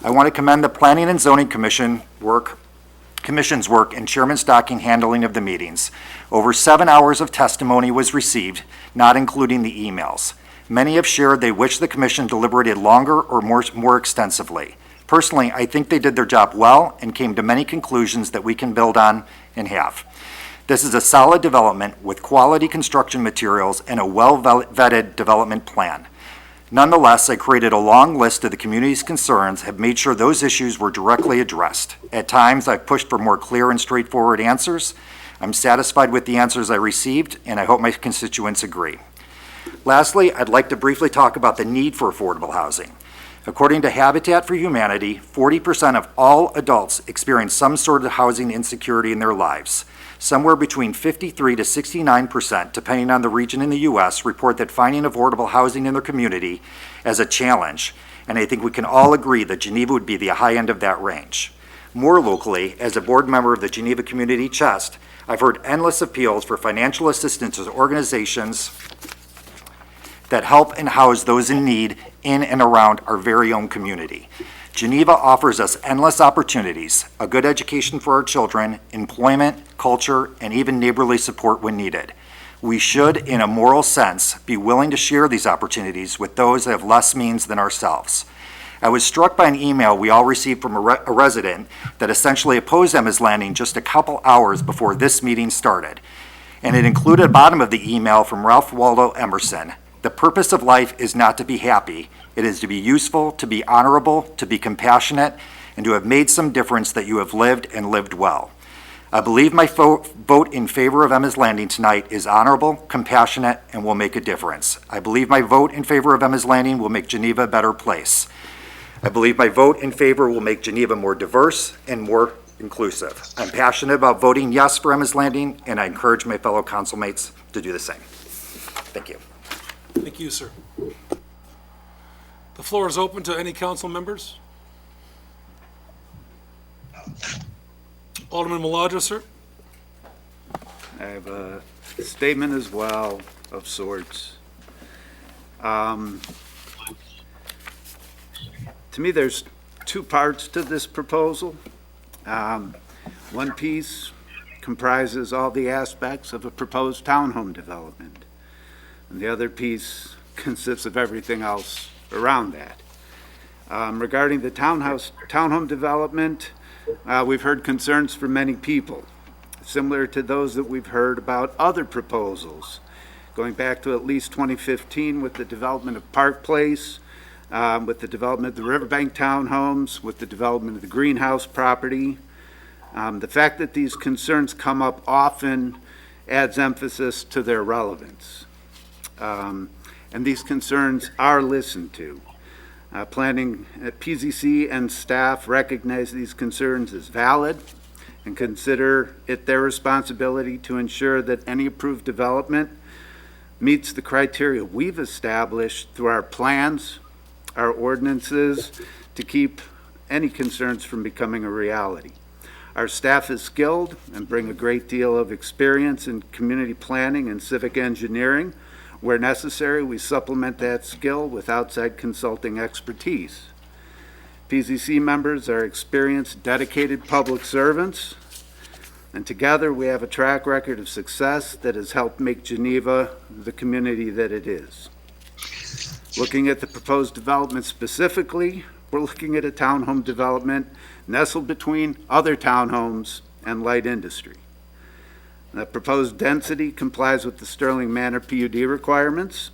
I want to commend the Planning and Zoning Commission's work and Chairman Stocking handling of the meetings. Over 7 hours of testimony was received, not including the emails. Many have shared they wish the commission deliberated longer or more extensively. Personally, I think they did their job well and came to many conclusions that we can build on and have. This is a solid development with quality construction materials and a well-vetted development plan. Nonetheless, I created a long list of the community's concerns, have made sure those issues were directly addressed. At times, I've pushed for more clear and straightforward answers. I'm satisfied with the answers I received, and I hope my constituents agree. Lastly, I'd like to briefly talk about the need for affordable housing. According to Habitat for Humanity, 40% of all adults experience some sort of housing insecurity in their lives. Somewhere between 53 to 69%, depending on the region in the U.S., report that finding affordable housing in their community as a challenge, and I think we can all agree that Geneva would be the high end of that range. More locally, as a board member of the Geneva Community Chest, I've heard endless appeals for financial assistance to organizations that help and house those in need in and around our very own community. Geneva offers us endless opportunities, a good education for our children, employment, culture, and even neighborly support when needed. We should, in a moral sense, be willing to share these opportunities with those that have less means than ourselves. I was struck by an email we all received from a resident that essentially opposed Emma's Landing just a couple hours before this meeting started. And it included at the bottom of the email from Ralph Waldo Emerson: "The purpose of life is not to be happy. It is to be useful, to be honorable, to be compassionate, and to have made some difference that you have lived and lived well." I believe my vote in favor of Emma's Landing tonight is honorable, compassionate, and will make a difference. I believe my vote in favor of Emma's Landing will make Geneva a better place. I believe my vote in favor will make Geneva more diverse and more inclusive. I'm passionate about voting yes for Emma's Landing, and I encourage my fellow councilmates to do the same. Thank you. Thank you, sir. The floor is open to any council members. Alderman Milagro, sir. I have a statement as well of sorts. To me, there's two parts to this proposal. One piece comprises all the aspects of a proposed townhome development, and the other piece consists of everything else around that. Regarding the townhome development, we've heard concerns from many people, similar to those that we've heard about other proposals, going back to at least 2015 with the development of Park Place, with the development of the Riverbank townhomes, with the development of the greenhouse property. The fact that these concerns come up often adds emphasis to their relevance. And these concerns are listened to. Planning at PZC and staff recognize these concerns as valid and consider it their responsibility to ensure that any approved development meets the criteria we've established through our plans, our ordinances, to keep any concerns from becoming a reality. Our staff is skilled and bring a great deal of experience in community planning and civic engineering. Where necessary, we supplement that skill with outside consulting expertise. PZC members are experienced, dedicated public servants, and together we have a track record of success that has helped make Geneva the community that it is. Looking at the proposed development specifically, we're looking at a townhome development nestled between other townhomes and light industry. The proposed density complies with the Sterling Manor PUD requirements.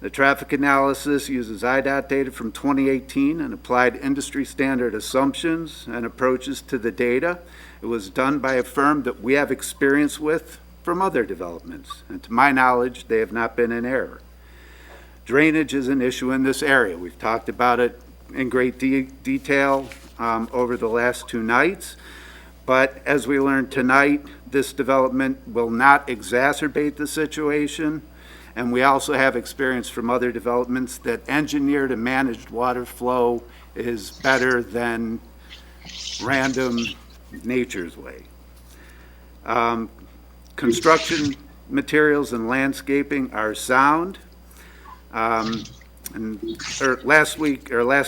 The traffic analysis uses IDOT data from 2018 and applied industry standard assumptions and approaches to the data. It was done by a firm that we have experience with from other developments, and to my knowledge, they have not been in error. Drainage is an issue in this area. We've talked about it in great detail over the last 2 nights, but as we learned tonight, this development will not exacerbate the situation, and we also have experience from other developments that engineered and managed water flow is better than random nature's way. Construction materials and landscaping are sound. Last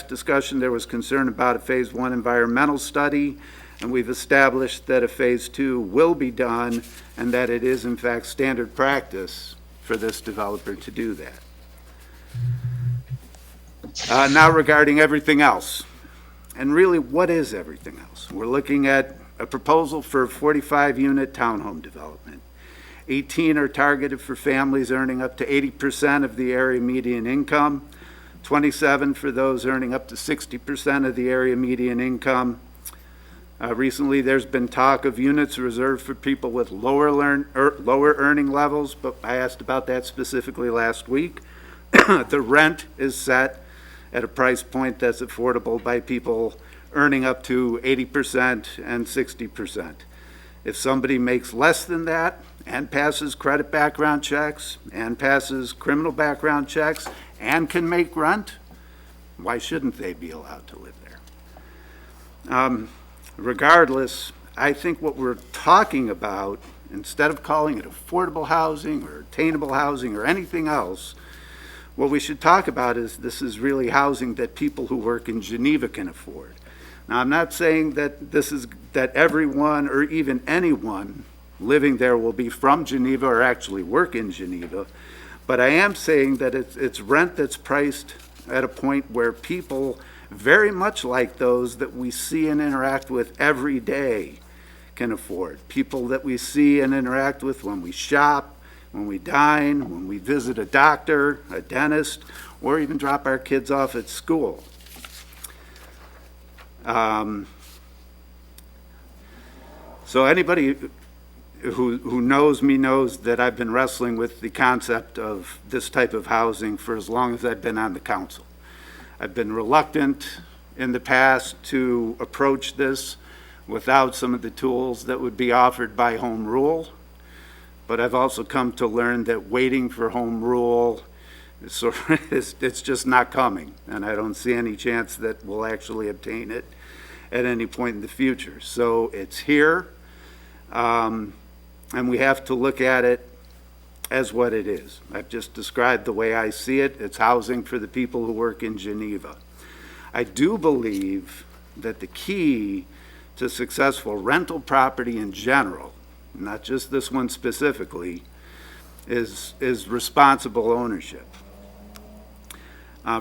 discussion, there was concern about a Phase 1 environmental study, and we've established that a Phase 2 will be done and that it is in fact standard practice for this developer to do that. Now regarding everything else, and really what is everything else? We're looking at a proposal for a 45-unit townhome development. 18 are targeted for families earning up to 80% of the area median income, 27 for those earning up to 60% of the area median income. Recently, there's been talk of units reserved for people with lower earning levels, but I asked about that specifically last week. The rent is set at a price point that's affordable by people earning up to 80% and 60%. If somebody makes less than that and passes credit background checks and passes criminal background checks and can make rent, why shouldn't they be allowed to live there? Regardless, I think what we're talking about, instead of calling it affordable housing or attainable housing or anything else, what we should talk about is this is really housing that people who work in Geneva can afford. Now, I'm not saying that everyone or even anyone living there will be from Geneva or actually work in Geneva, but I am saying that it's rent that's priced at a point where people very much like those that we see and interact with every day can afford. People that we see and interact with when we shop, when we dine, when we visit a doctor, a dentist, or even drop our kids off at school. So anybody who knows me knows that I've been wrestling with the concept of this type of housing for as long as I've been on the council. I've been reluctant in the past to approach this without some of the tools that would be offered by home rule, but I've also come to learn that waiting for home rule it's just not coming, and I don't see any chance that we'll actually obtain it at any point in the future. So it's here, and we have to look at it as what it is. I've just described the way I see it. It's housing for the people who work in Geneva. I do believe that the key to successful rental property in general, not just this one specifically, is responsible ownership.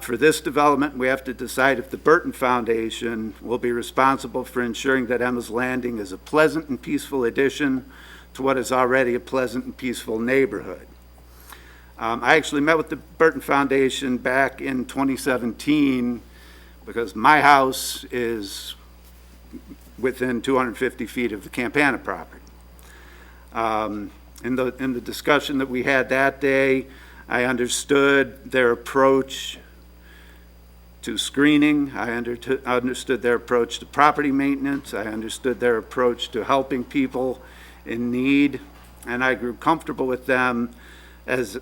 For this development, we have to decide if the Burton Foundation will be responsible for ensuring that Emma's Landing is a pleasant and peaceful addition to what is already a pleasant and peaceful neighborhood. I actually met with the Burton Foundation back in 2017 because my house is within 250 feet of the Campana property. In the discussion that we had that day, I understood their approach to screening. I understood their approach to property maintenance. I understood their approach to helping people in need, and I grew comfortable with them as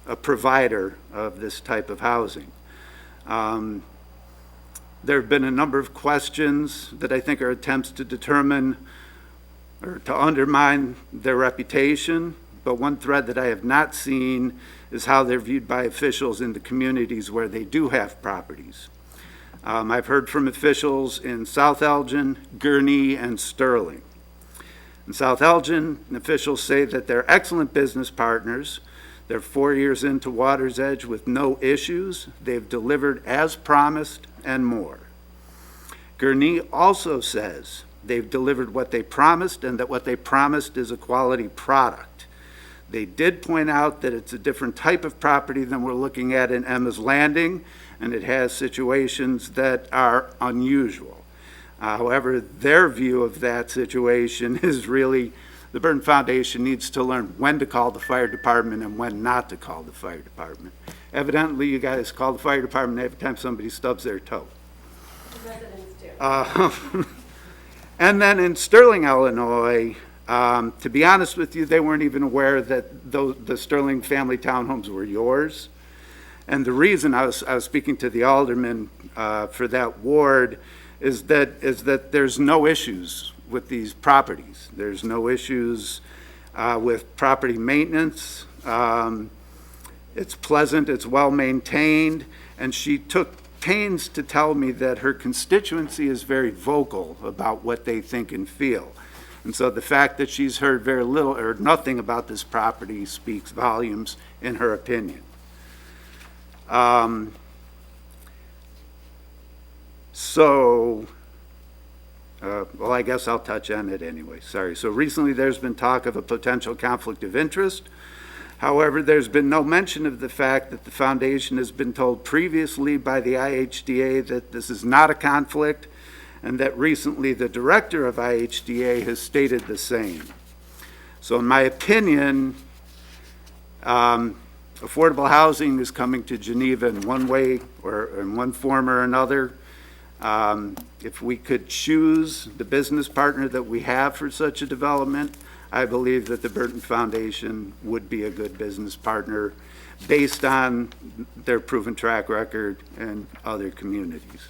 a provider of this type of housing. There have been a number of questions that I think are attempts to determine or to undermine their reputation, but one thread that I have not seen is how they're viewed by officials in the communities where they do have properties. I've heard from officials in South Elgin, Gurnee, and Sterling. In South Elgin, officials say that they're excellent business partners. They're 4 years into Water's Edge with no issues. They've delivered as promised and more. Gurnee also says they've delivered what they promised and that what they promised is a quality product. They did point out that it's a different type of property than we're looking at in Emma's Landing, and it has situations that are unusual. However, their view of that situation is really the Burton Foundation needs to learn when to call the fire department and when not to call the fire department. Evidently, you guys call the fire department every time somebody stubs their toe. The residents do. And then in Sterling, Illinois, to be honest with you, they weren't even aware that the Sterling family townhomes were yours. And the reason I was speaking to the alderman for that ward is that there's no issues with these properties. There's no issues with property maintenance. It's pleasant, it's well maintained, and she took pains to tell me that her constituency is very vocal about what they think and feel. And so the fact that she's heard very little or nothing about this property speaks volumes in her opinion. Well, I guess I'll touch on it anyway. Sorry. So recently there's been talk of a potential conflict of interest. However, there's been no mention of the fact that the foundation has been told previously by the IHDA that this is not a conflict, and that recently the director of IHDA has stated the same. So in my opinion, affordable housing is coming to Geneva in one way or in one form or another. If we could choose the business partner that we have for such a development, I believe that the Burton Foundation would be a good business partner based on their proven track record in other communities.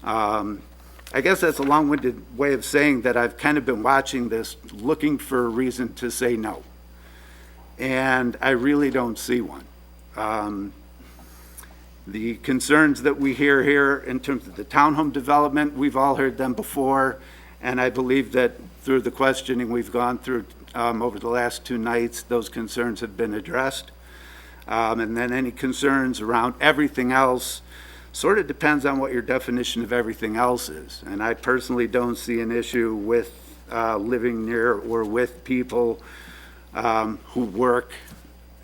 I guess that's a long-winded way of saying that I've kind of been watching this, looking for a reason to say no. And I really don't see one. The concerns that we hear here in terms of the townhome development, we've all heard them before, and I believe that through the questioning we've gone through over the last 2 nights, those concerns have been addressed. And then any concerns around everything else sort of depends on what your definition of everything else is. And I personally don't see an issue with living near or with people who work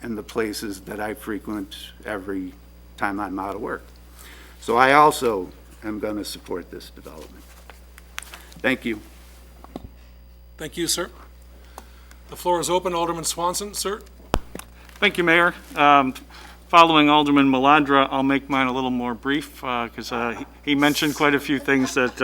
in the places that I frequent every time I'm out of work. So I also am going to support this development. Thank you. Thank you, sir. The floor is open. Alderman Swanson, sir. Thank you, Mayor. Following Alderman Maladra, I'll make mine a little more brief because he mentioned quite a few things that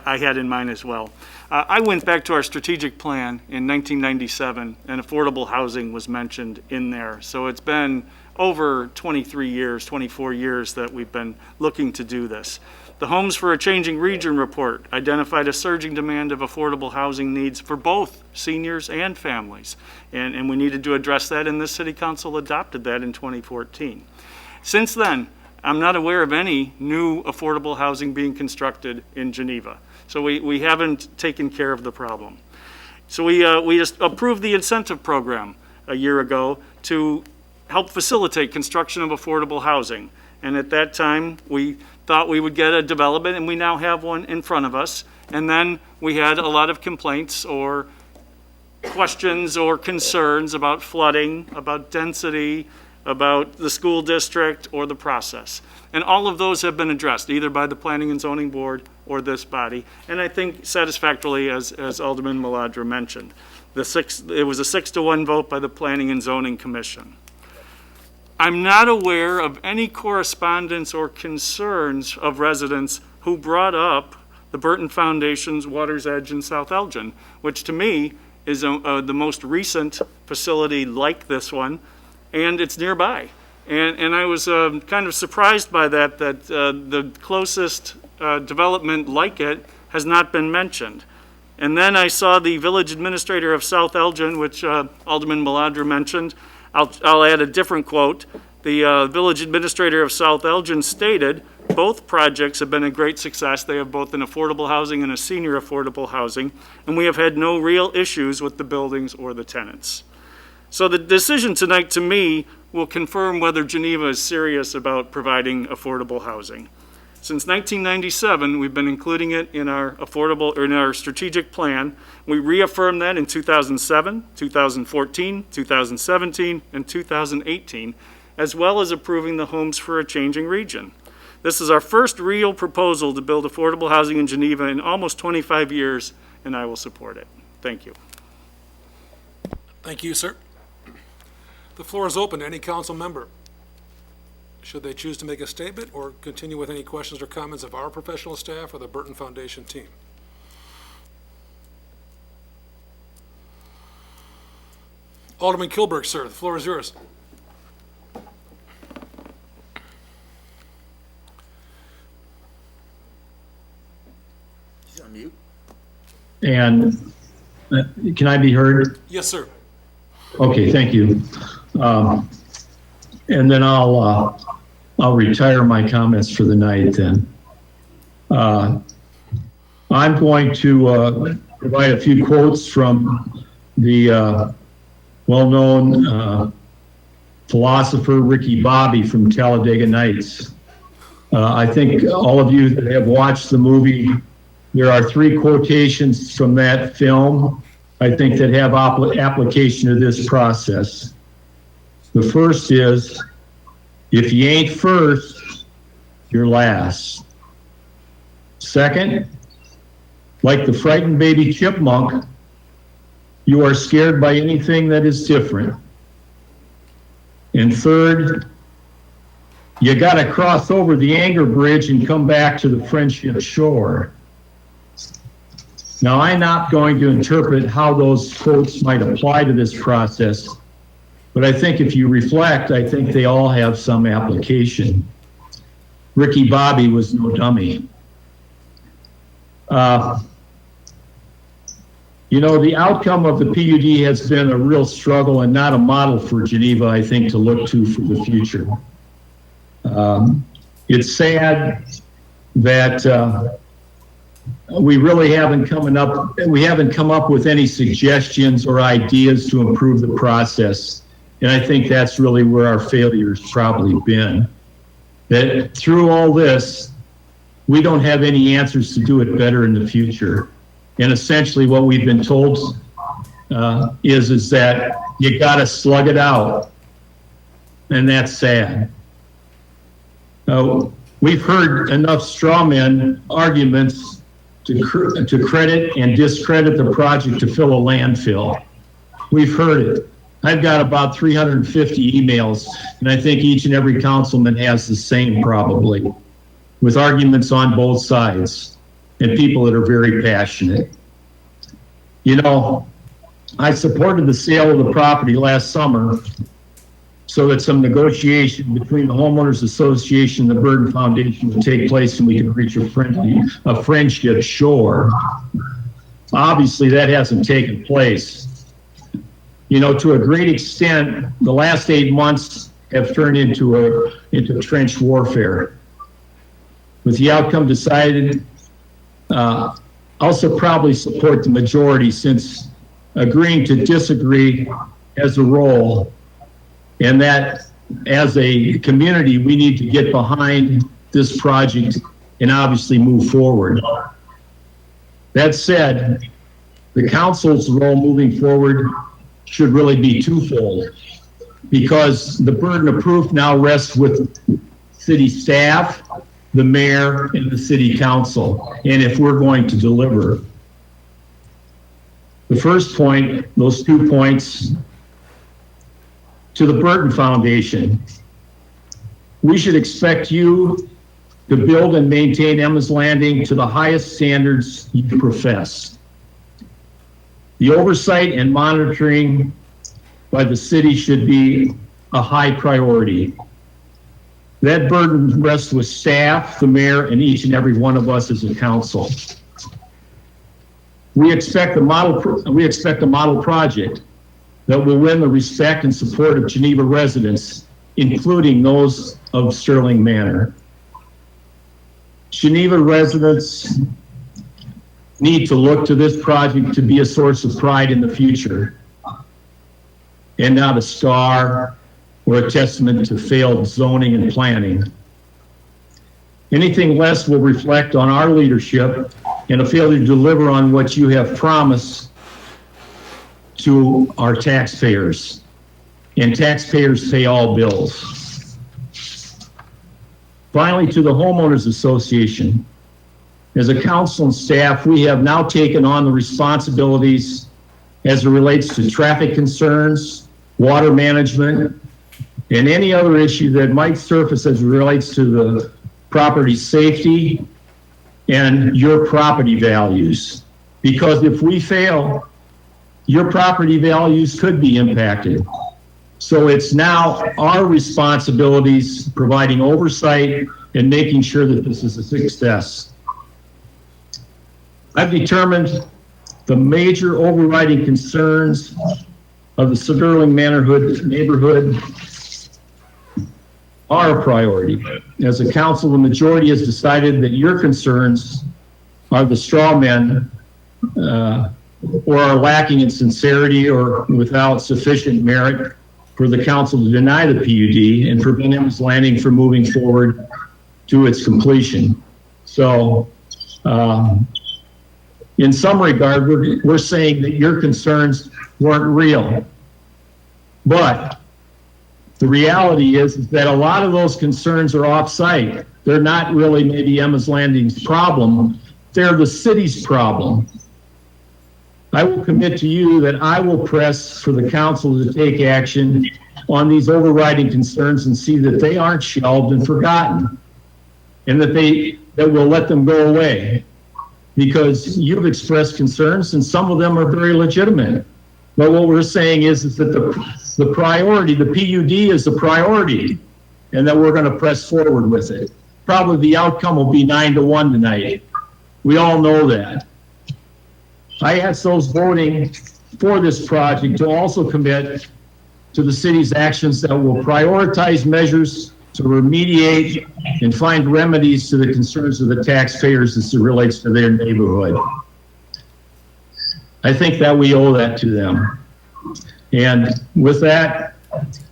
I had in mind as well. I went back to our strategic plan in 1997, and affordable housing was mentioned in there. So it's been over 23 years, 24 years that we've been looking to do this. The Homes for a Changing Region report identified a surging demand of affordable housing needs for both seniors and families. And we needed to address that, and this city council adopted that in 2014. Since then, I'm not aware of any new affordable housing being constructed in Geneva. So we haven't taken care of the problem. So we just approved the incentive program a year ago to help facilitate construction of affordable housing. And at that time, we thought we would get a development, and we now have one in front of us. And then we had a lot of complaints or questions or concerns about flooding, about density, about the school district or the process. And all of those have been addressed either by the Planning and Zoning Board or this body. And I think satisfactorily, as Alderman Maladra mentioned. It was a 6-to-1 vote by the Planning and Zoning Commission. I'm not aware of any correspondence or concerns of residents who brought up the Burton Foundation's Water's Edge in South Elgin, which to me is the most recent facility like this one, and it's nearby. And I was kind of surprised by that the closest development like it has not been mentioned. And then I saw the village administrator of South Elgin, which Alderman Maladra mentioned. I'll add a different quote. The village administrator of South Elgin stated Both projects have been a great success. They have both an affordable housing and a senior affordable housing, and we have had no real issues with the buildings or the tenants. So the decision tonight, to me, will confirm whether Geneva is serious about providing affordable housing. Since 1997, we've been including it in our strategic plan. We reaffirmed that in 2007, 2014, 2017, and 2018, as well as approving the Homes for a Changing Region. This is our first real proposal to build affordable housing in Geneva in almost 25 years, and I will support it. Thank you. Thank you, sir. The floor is open to any council member. Should they choose to make a statement or continue with any questions or comments of our professional staff or the Burton Foundation team? Alderman Kilberg, sir, the floor is yours. He's on mute. And can I be heard? Yes, sir. Okay, thank you. And then I'll retire my comments for the night then. I'm going to provide a few quotes from the well-known philosopher Ricky Bobby from Talladega Nights. I think all of you that have watched the movie, there are 3 quotations from that film, I think, that have application to this process. The first is, if you ain't first, you're last. Second, like the frightened baby chipmunk, you are scared by anything that is different. And third, you gotta cross over the anger bridge and come back to the friendship shore. Now, I'm not going to interpret how those quotes might apply to this process, but I think if you reflect, I think they all have some application. Ricky Bobby was no dummy. The outcome of the PUD has been a real struggle and not a model for Geneva, I think, to look to for the future. It's sad that we really haven't come up with any suggestions or ideas to improve the process. And I think that's really where our failure's probably been. That through all this, we don't have any answers to do it better in the future. And essentially what we've been told is that you gotta slug it out. And that's sad. We've heard enough straw man arguments to credit and discredit the project to fill a landfill. We've heard it. I've got about 350 emails, and I think each and every councilman has the same probably, with arguments on both sides and people that are very passionate. I supported the sale of the property last summer so that some negotiation between the Homeowners Association and the Burton Foundation would take place and we could reach a friendship shore. Obviously, that hasn't taken place. To a great extent, the last 8 months have turned into trench warfare. With the outcome decided, also probably support the majority, since agreeing to disagree has a role, and that as a community, we need to get behind this project and obviously move forward. That said, the council's role moving forward should really be twofold, because the burden of proof now rests with city staff, the mayor, and the city council, and if we're going to deliver. The first point, those 2 points, to the Burton Foundation. We should expect you to build and maintain Emma's Landing to the highest standards you profess. The oversight and monitoring by the city should be a high priority. That burden rests with staff, the mayor, and each and every one of us as a council. We expect a model project that will win the respect and support of Geneva residents, including those of Sterling Manor. Geneva residents need to look to this project to be a source of pride in the future, and not a scar or a testament to failed zoning and planning. Anything less will reflect on our leadership and a failure to deliver on what you have promised to our taxpayers. And taxpayers pay all bills. Finally, to the Homeowners Association, as a council and staff, we have now taken on the responsibilities as it relates to traffic concerns, water management, and any other issue that might surface as it relates to the property safety and your property values. Because if we fail, your property values could be impacted. So it's now our responsibilities providing oversight and making sure that this is a success. I've determined the major overriding concerns of the Sutherland neighborhood are a priority. As a council, the majority has decided that your concerns are the straw men or are lacking in sincerity or without sufficient merit for the council to deny the PUD and prevent Ems Landing from moving forward to its completion. So, in some regard, we're saying that your concerns weren't real. But the reality is that a lot of those concerns are off-site. They're not really maybe Ems Landing's problem. They're the city's problem. I will commit to you that I will press for the council to take action on these overriding concerns and see that they aren't shelved and forgotten, and that we'll let them go away, because you've expressed concerns and some of them are very legitimate. But what we're saying is that the priority, the PUD is the priority, and that we're going to press forward with it. Probably the outcome will be 9-1 tonight. We all know that. I ask those voting for this project to also commit to the city's actions that will prioritize measures to remediate and find remedies to the concerns of the taxpayers as it relates to their neighborhood. I think that we owe that to them. And with that,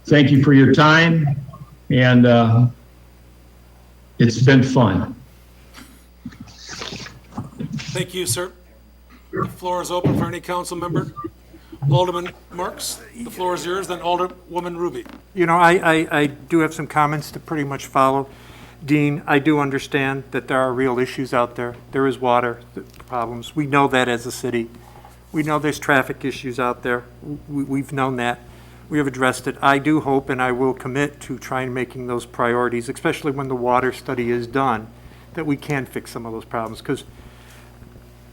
thank you for your time, and it's been fun. Thank you, sir. The floor is open for any council member. Alderman Marks, the floor is yours, then Alderwoman Ruby. You know, I do have some comments to pretty much follow. Dean, I do understand that there are real issues out there. There is water problems. We know that as a city. We know there's traffic issues out there. We've known that. We have addressed it. I do hope, and I will commit to trying making those priorities, especially when the water study is done, that we can fix some of those problems, because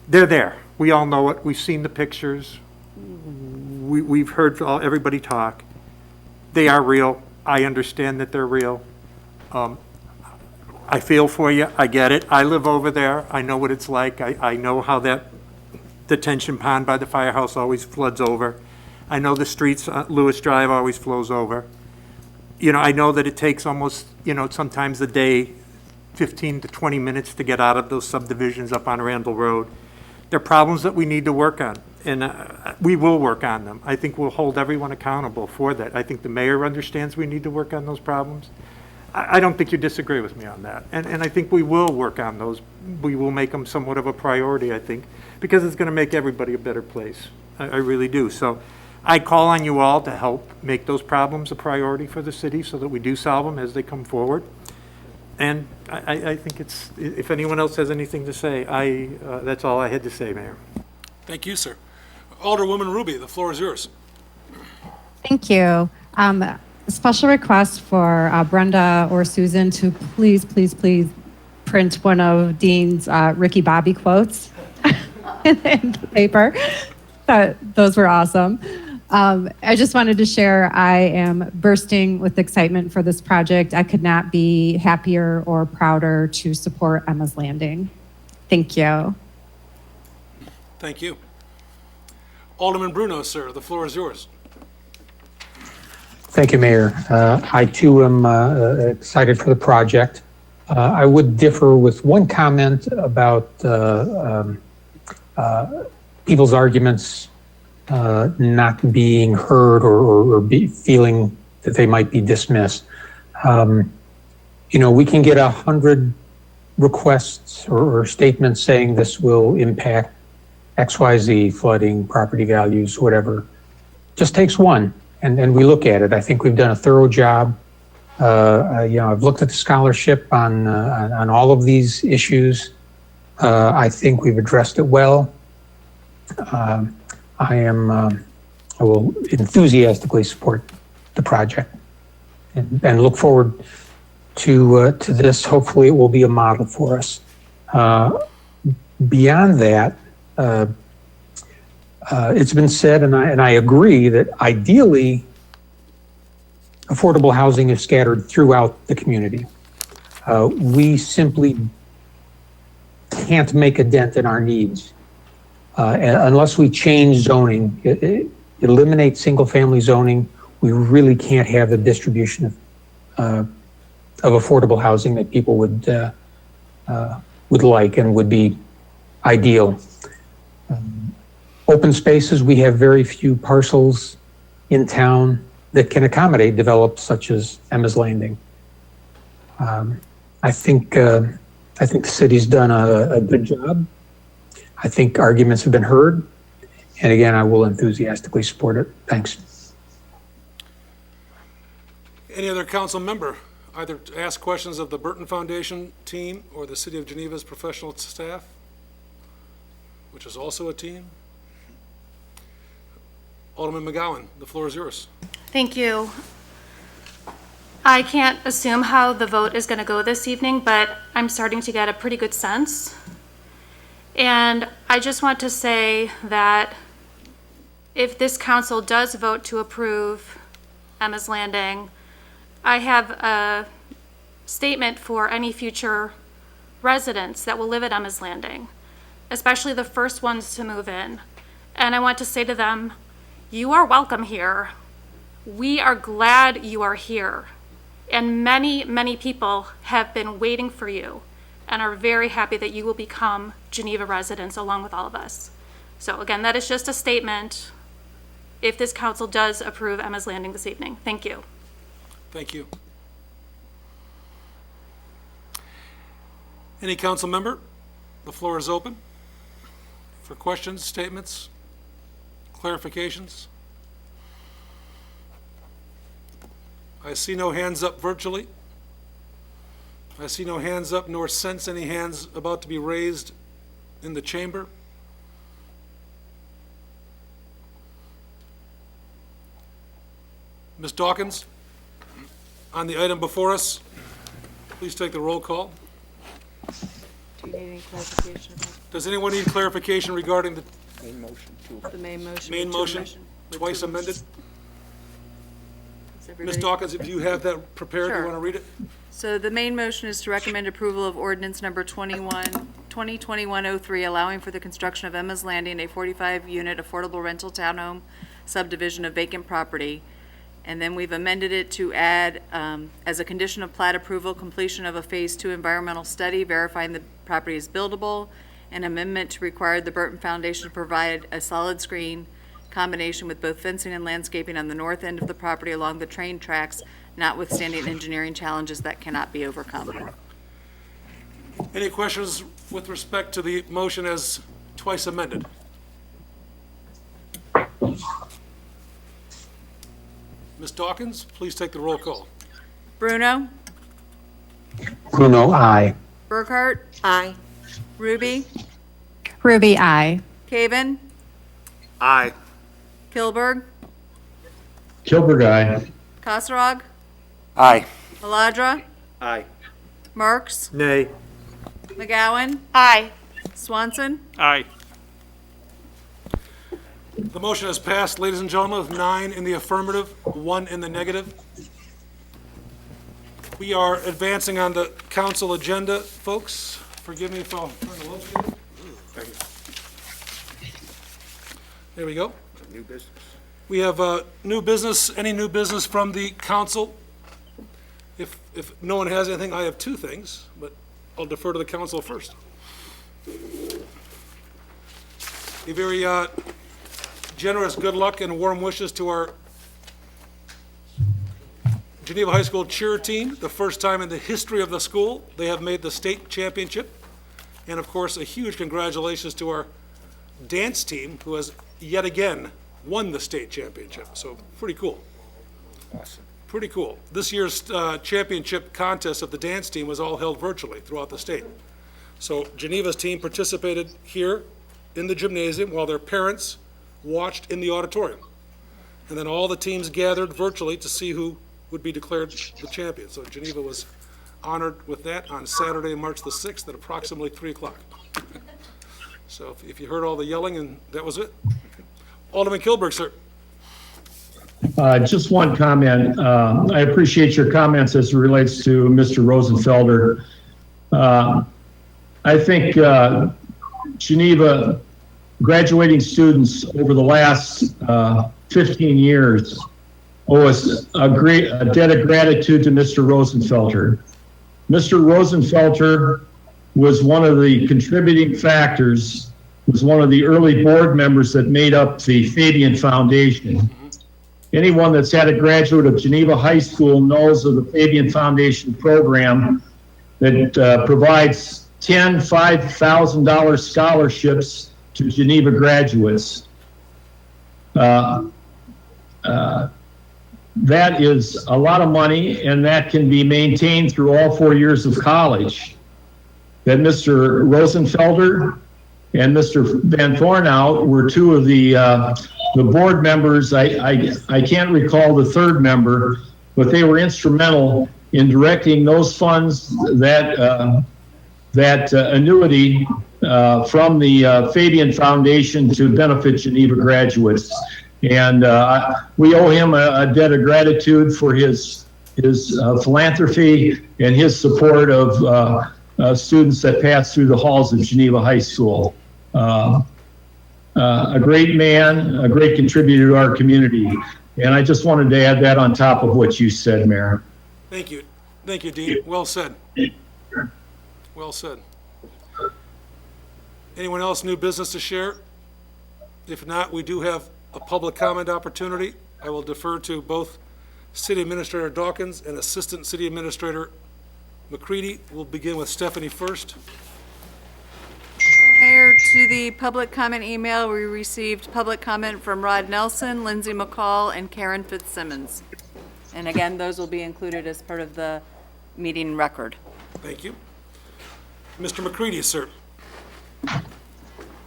they're there. We all know it. We've seen the pictures. We've heard everybody talk. They are real. I understand that they're real. I feel for you. I get it. I live over there. I know what it's like. I know how that detention pond by the firehouse always floods over. I know the streets, Lewis Drive always flows over. You know, I know that it takes almost, sometimes a day, 15 to 20 minutes to get out of those subdivisions up on Randall Road. They're problems that we need to work on, and we will work on them. I think we'll hold everyone accountable for that. I think the mayor understands we need to work on those problems. I don't think you disagree with me on that. And I think we will work on those. We will make them somewhat of a priority, I think, because it's going to make everybody a better place. I really do. So I call on you all to help make those problems a priority for the city so that we do solve them as they come forward. And I think if anyone else has anything to say, that's all I had to say, Mayor. Thank you, sir. Alderwoman Ruby, the floor is yours. Thank you. Special request for Brenda or Susan to please print one of Dean's Ricky Bobby quotes in the paper. Those were awesome. I just wanted to share, I am bursting with excitement for this project. I could not be happier or prouder to support Ems Landing. Thank you. Thank you. Alderman Bruno, sir, the floor is yours. Thank you, Mayor. I too am excited for the project. I would differ with one comment about people's arguments not being heard or feeling that they might be dismissed. We can get 100 requests or statements saying this will impact XYZ, flooding, property values, whatever. Just takes one, and we look at it. I think we've done a thorough job. I've looked at the scholarship on all of these issues. I think we've addressed it well. I will enthusiastically support the project and look forward to this. Hopefully, it will be a model for us. Beyond that, it's been said, and I agree, that ideally, affordable housing is scattered throughout the community. We simply can't make a dent in our needs unless we change zoning, eliminate single-family zoning. We really can't have the distribution of affordable housing that people would like and would be ideal. Open spaces, we have very few parcels in town that can accommodate developed such as Emma's Landing. I think the city's done a good job. I think arguments have been heard. And again, I will enthusiastically support it. Thanks. Any other council member, either to ask questions of the Burton Foundation team or the City of Geneva's professional staff, which is also a team? Alderman McGowan, the floor is yours. Thank you. I can't assume how the vote is going to go this evening, but I'm starting to get a pretty good sense. And I just want to say that if this council does vote to approve Emma's Landing, I have a statement for any future residents that will live at Emma's Landing, especially the first ones to move in. And I want to say to them, you are welcome here. We are glad you are here. And many, many people have been waiting for you and are very happy that you will become Geneva residents along with all of us. So again, that is just a statement if this council does approve Emma's Landing this evening. Thank you. Thank you. Any council member? The floor is open for questions, statements, clarifications. I see no hands up virtually. I see no hands up nor sense any hands about to be raised in the chamber. Ms. Dawkins, on the item before us, please take the roll call. Do you need any clarification? Does anyone need clarification regarding the The main motion. main motion, twice amended? Is Ms. everybody- Dawkins, if you have that prepared, you Sure. want to read it? So the main motion is to recommend approval of ordinance number 2021-03, allowing for the construction of Emma's Landing, a 45-unit affordable rental townhome subdivision of vacant property. And then we've amended it to add, as a condition of plat approval, completion of a Phase 2 environmental study verifying the property is buildable, an amendment to require the Burton Foundation to provide a solid screen combination with both fencing and landscaping on the north end of the property along the train tracks, notwithstanding engineering challenges that cannot be overcome. Any questions with respect to the motion as twice amended? Ms. Dawkins, please take the roll call. Bruno? Bruno, aye. Burkhart? Aye. Ruby? Ruby, aye. Caven? Aye. Kilberg? Kilberg, aye. Kasserag? Aye. Maladra? Aye. Marks? Nay. McGowan? Aye. Swanson? Aye. The motion is passed, ladies and gentlemen, with 9 in the affirmative, 1 in the negative. We are advancing on the council agenda, folks. Forgive me if I'll turn the locator. There we go. New business. We have new business, any new business from the council? If no one has anything, I have two things, but I'll defer to the council first. A very generous good luck and warm wishes to our Geneva High School cheer team. The first time in the history of the school they have made the state championship. And of course, a huge congratulations to our dance team, who has yet again won the state championship. So pretty cool. Awesome. Pretty cool. This year's championship contest of the dance team was all held virtually throughout the state. So Geneva's team participated here in the gymnasium while their parents watched in the auditorium. And then all the teams gathered virtually to see who would be declared the champion. So Geneva was honored with that on Saturday, March the 6th at approximately 3 o'clock. So if you heard all the yelling, and that was it. Alderman Kilberg, sir. Just one comment. I appreciate your comments as it relates to Mr. Rosenfelder. I think Geneva graduating students over the last 15 years owe us a debt of gratitude to Mr. Rosenfelder. Mr. Rosenfelder was one of the contributing factors, was one of the early board members that made up the Fabian Foundation. Anyone that's had a graduate of Geneva High School knows of the Fabian Foundation program that provides 10 $5,000 scholarships to Geneva graduates. That is a lot of money, and that can be maintained through all 4 years of college. That Mr. Rosenfelder and Mr. Van Thornout were two of the board members. I can't recall the third member, but they were instrumental in directing those funds, that annuity from the Fabian Foundation to benefit Geneva graduates. And we owe him a debt of gratitude for his philanthropy and his support of students that pass through the halls of Geneva High School. A great man, a great contributor to our community. And I just wanted to add that on top of what you said, Mayor. Thank you. Thank you, Dean. Well said. Well said. Anyone else new business to share? If not, we do have a public comment opportunity. I will defer to both City Administrator Dawkins and Assistant City Administrator McCready. We'll begin with Stephanie first. Mayor, to the public comment email, we received public comment from Rod Nelson, Lindsay McCall, and Karen Fitzsimmons. And again, those will be included as part of the meeting record. Thank you. Mr. McCready, sir.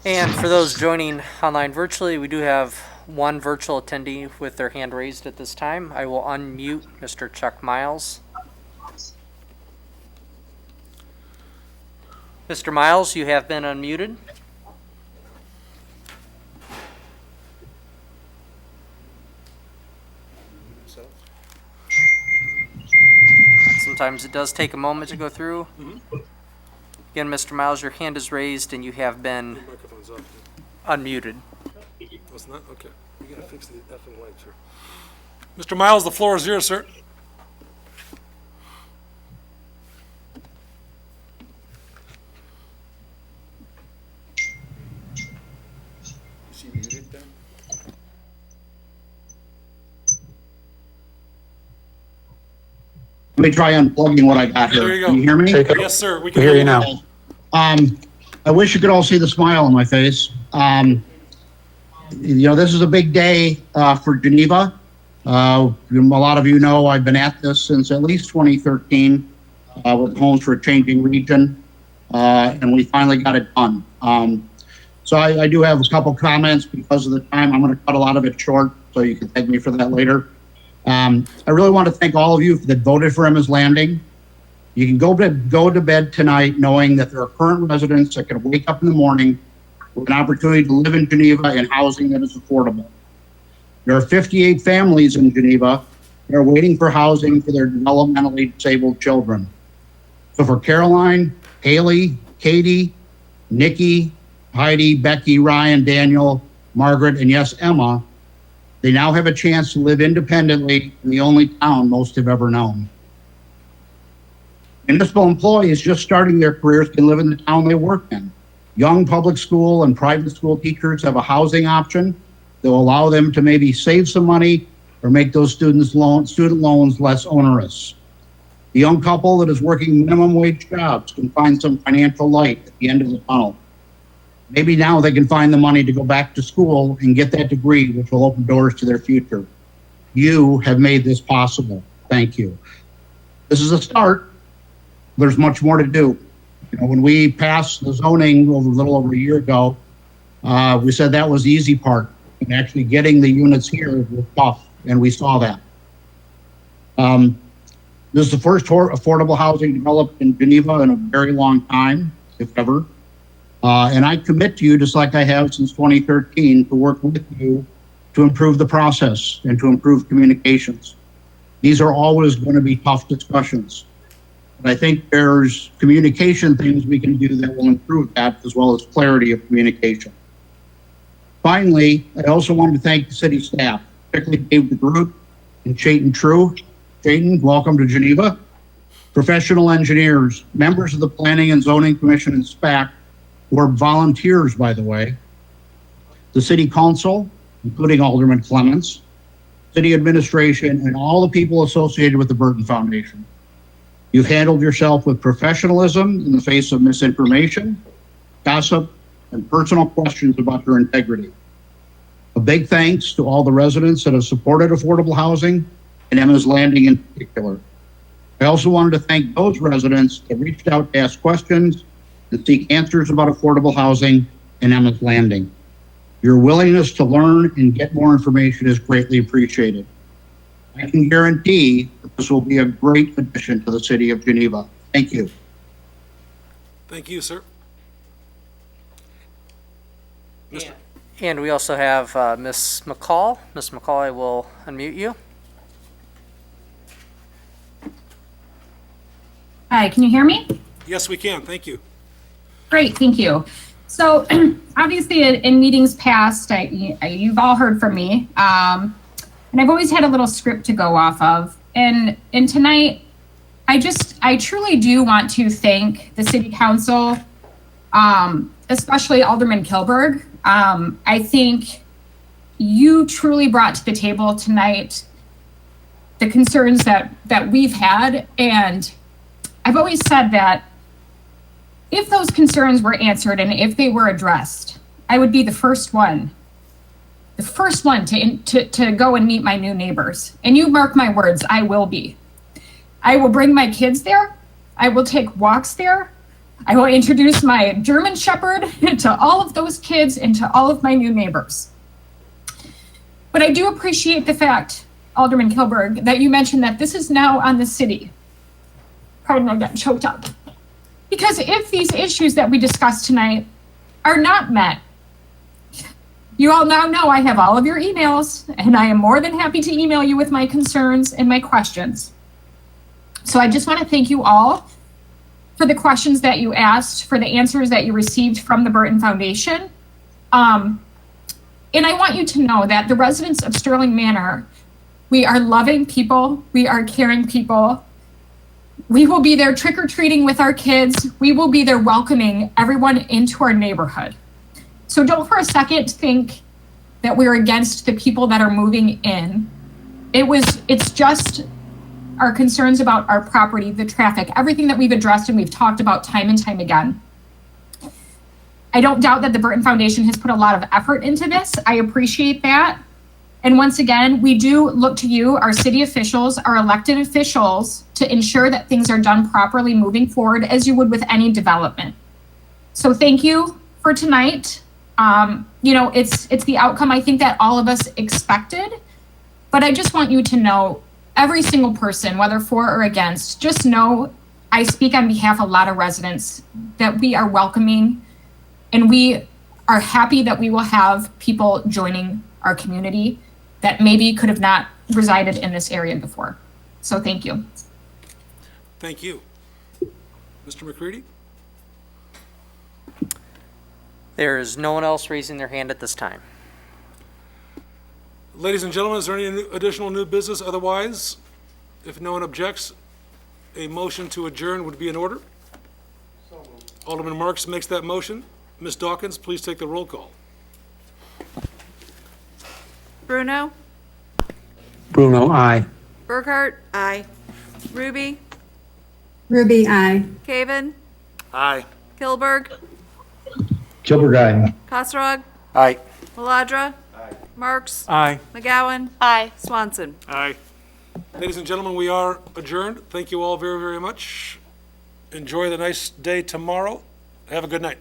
And for those joining online virtually, we do have one virtual attendee with their hand raised at this time. I will unmute Mr. Chuck Miles. Mr. Miles, you have been unmuted. Sometimes it does take a moment to go through. Again, Mr. Miles, your hand is raised and you have been Microphone's off. unmuted. Was not? Okay. We gotta fix the effing lights here. Mr. Miles, the floor is yours, sir. Is he muted then? Let me try unplugging what I got here. There you go. Can you hear me? Yes, sir. We can hear you now. I wish you could all see the smile on my face. This is a big day for Geneva. A lot of you know I've been at this since at least 2013 with Homes for a Changing Region, and we finally got it done. So I do have a couple comments because of the time. I'm going to cut a lot of it short, so you can thank me for that later. I really want to thank all of you that voted for Emma's Landing. You can go to bed tonight knowing that there are current residents that can wake up in the morning with an opportunity to live in Geneva in housing that is affordable. There are 58 families in Geneva that are waiting for housing for their developmentally disabled children. So for Caroline, Haley, Katie, Nikki, Heidi, Becky, Ryan, Daniel, Margaret, and yes, Emma, they now have a chance to live independently in the only town most have ever known. Municipal employees just starting their careers can live in the town they work in. Young public school and private school teachers have a housing option that will allow them to maybe save some money or make those student loans less onerous. The young couple that is working minimum wage jobs can find some financial light at the end of the tunnel. Maybe now they can find the money to go back to school and get that degree, which will open doors to their future. You have made this possible. Thank you. This is a start. There's much more to do. You know, when we passed the zoning a little over a year ago, we said that was the easy part, and actually getting the units here was tough, and we saw that. This is the first affordable housing developed in Geneva in a very long time, if ever. And I commit to you, just like I have since 2013, to work with you to improve the process and to improve communications. These are always going to be tough discussions. But I think there's communication things we can do that will improve that, as well as clarity of communication. Finally, I also wanted to thank the city staff, particularly Dave DeGroot and Chayton True. Chayton, welcome to Geneva. Professional engineers, members of the Planning and Zoning Commission and SPAC, who are volunteers, by the way, the city council, including Alderman Clements, city administration, and all the people associated with the Burton Foundation. You've handled yourself with professionalism in the face of misinformation, gossip, and personal questions about your integrity. A big thanks to all the residents that have supported affordable housing and Emma's Landing in particular. I also wanted to thank those residents that reached out to ask questions and seek answers about affordable housing and Emma's Landing. Your willingness to learn and get more information is greatly appreciated. I can guarantee that this will be a great addition to the city of Geneva. Thank you. Thank you, sir. And we also have Ms. McCall. Ms. McCall, I will unmute you. Hi, can you hear me? Yes, we can. Thank you. Great, thank you. So obviously in meetings past, you've all heard from me. And I've always had a little script to go off of. And tonight, I truly do want to thank the city council, especially Alderman Kilberg. I think you truly brought to the table tonight the concerns that we've had. And I've always said that if those concerns were answered and if they were addressed, I would be the first one to go and meet my new neighbors. And you mark my words, I will be. I will bring my kids there. I will take walks there. I will introduce my German Shepherd to all of those kids and to all of my new neighbors. But I do appreciate the fact, Alderman Kilberg, that you mentioned that this is now on the city. Pardon, I got choked up. Because if these issues that we discussed tonight are not met, you all now know I have all of your emails, and I am more than happy to email you with my concerns and my questions. So I just want to thank you all for the questions that you asked, for the answers that you received from the Burton Foundation. And I want you to know that the residents of Sterling Manor, we are loving people, we are caring people. We will be there trick-or-treating with our kids. We will be there welcoming everyone into our neighborhood. So don't for a second think that we're against the people that are moving in. It's just our concerns about our property, the traffic, everything that we've addressed and we've talked about time and time again. I don't doubt that the Burton Foundation has put a lot of effort into this. I appreciate that. And once again, we do look to you, our city officials, our elected officials, to ensure that things are done properly moving forward as you would with any development. So thank you for tonight. It's the outcome I think that all of us expected, but I just want you to know, every single person, whether for or against, just know I speak on behalf of a lot of residents that we are welcoming and we are happy that we will have people joining our community that maybe could have not resided in this area before. So thank you. Thank you. Mr. McCready? There is no one else raising their hand at this time. Ladies and gentlemen, is there any additional new business? Otherwise, if no one objects, a motion to adjourn would be in order. Alderman Marks makes that motion. Ms. Dawkins, please take the roll call. Bruno? Bruno, aye. Burkhart? Aye. Ruby? Ruby, aye. Caven? Aye. Kilberg? Kilburg, aye. Kosrog? Aye. Maladra? Marks? Aye. McGowan? Aye. Swanson? Aye. Ladies and gentlemen, we are adjourned. Thank you all very, very much. Enjoy the nice day tomorrow. Have a good night.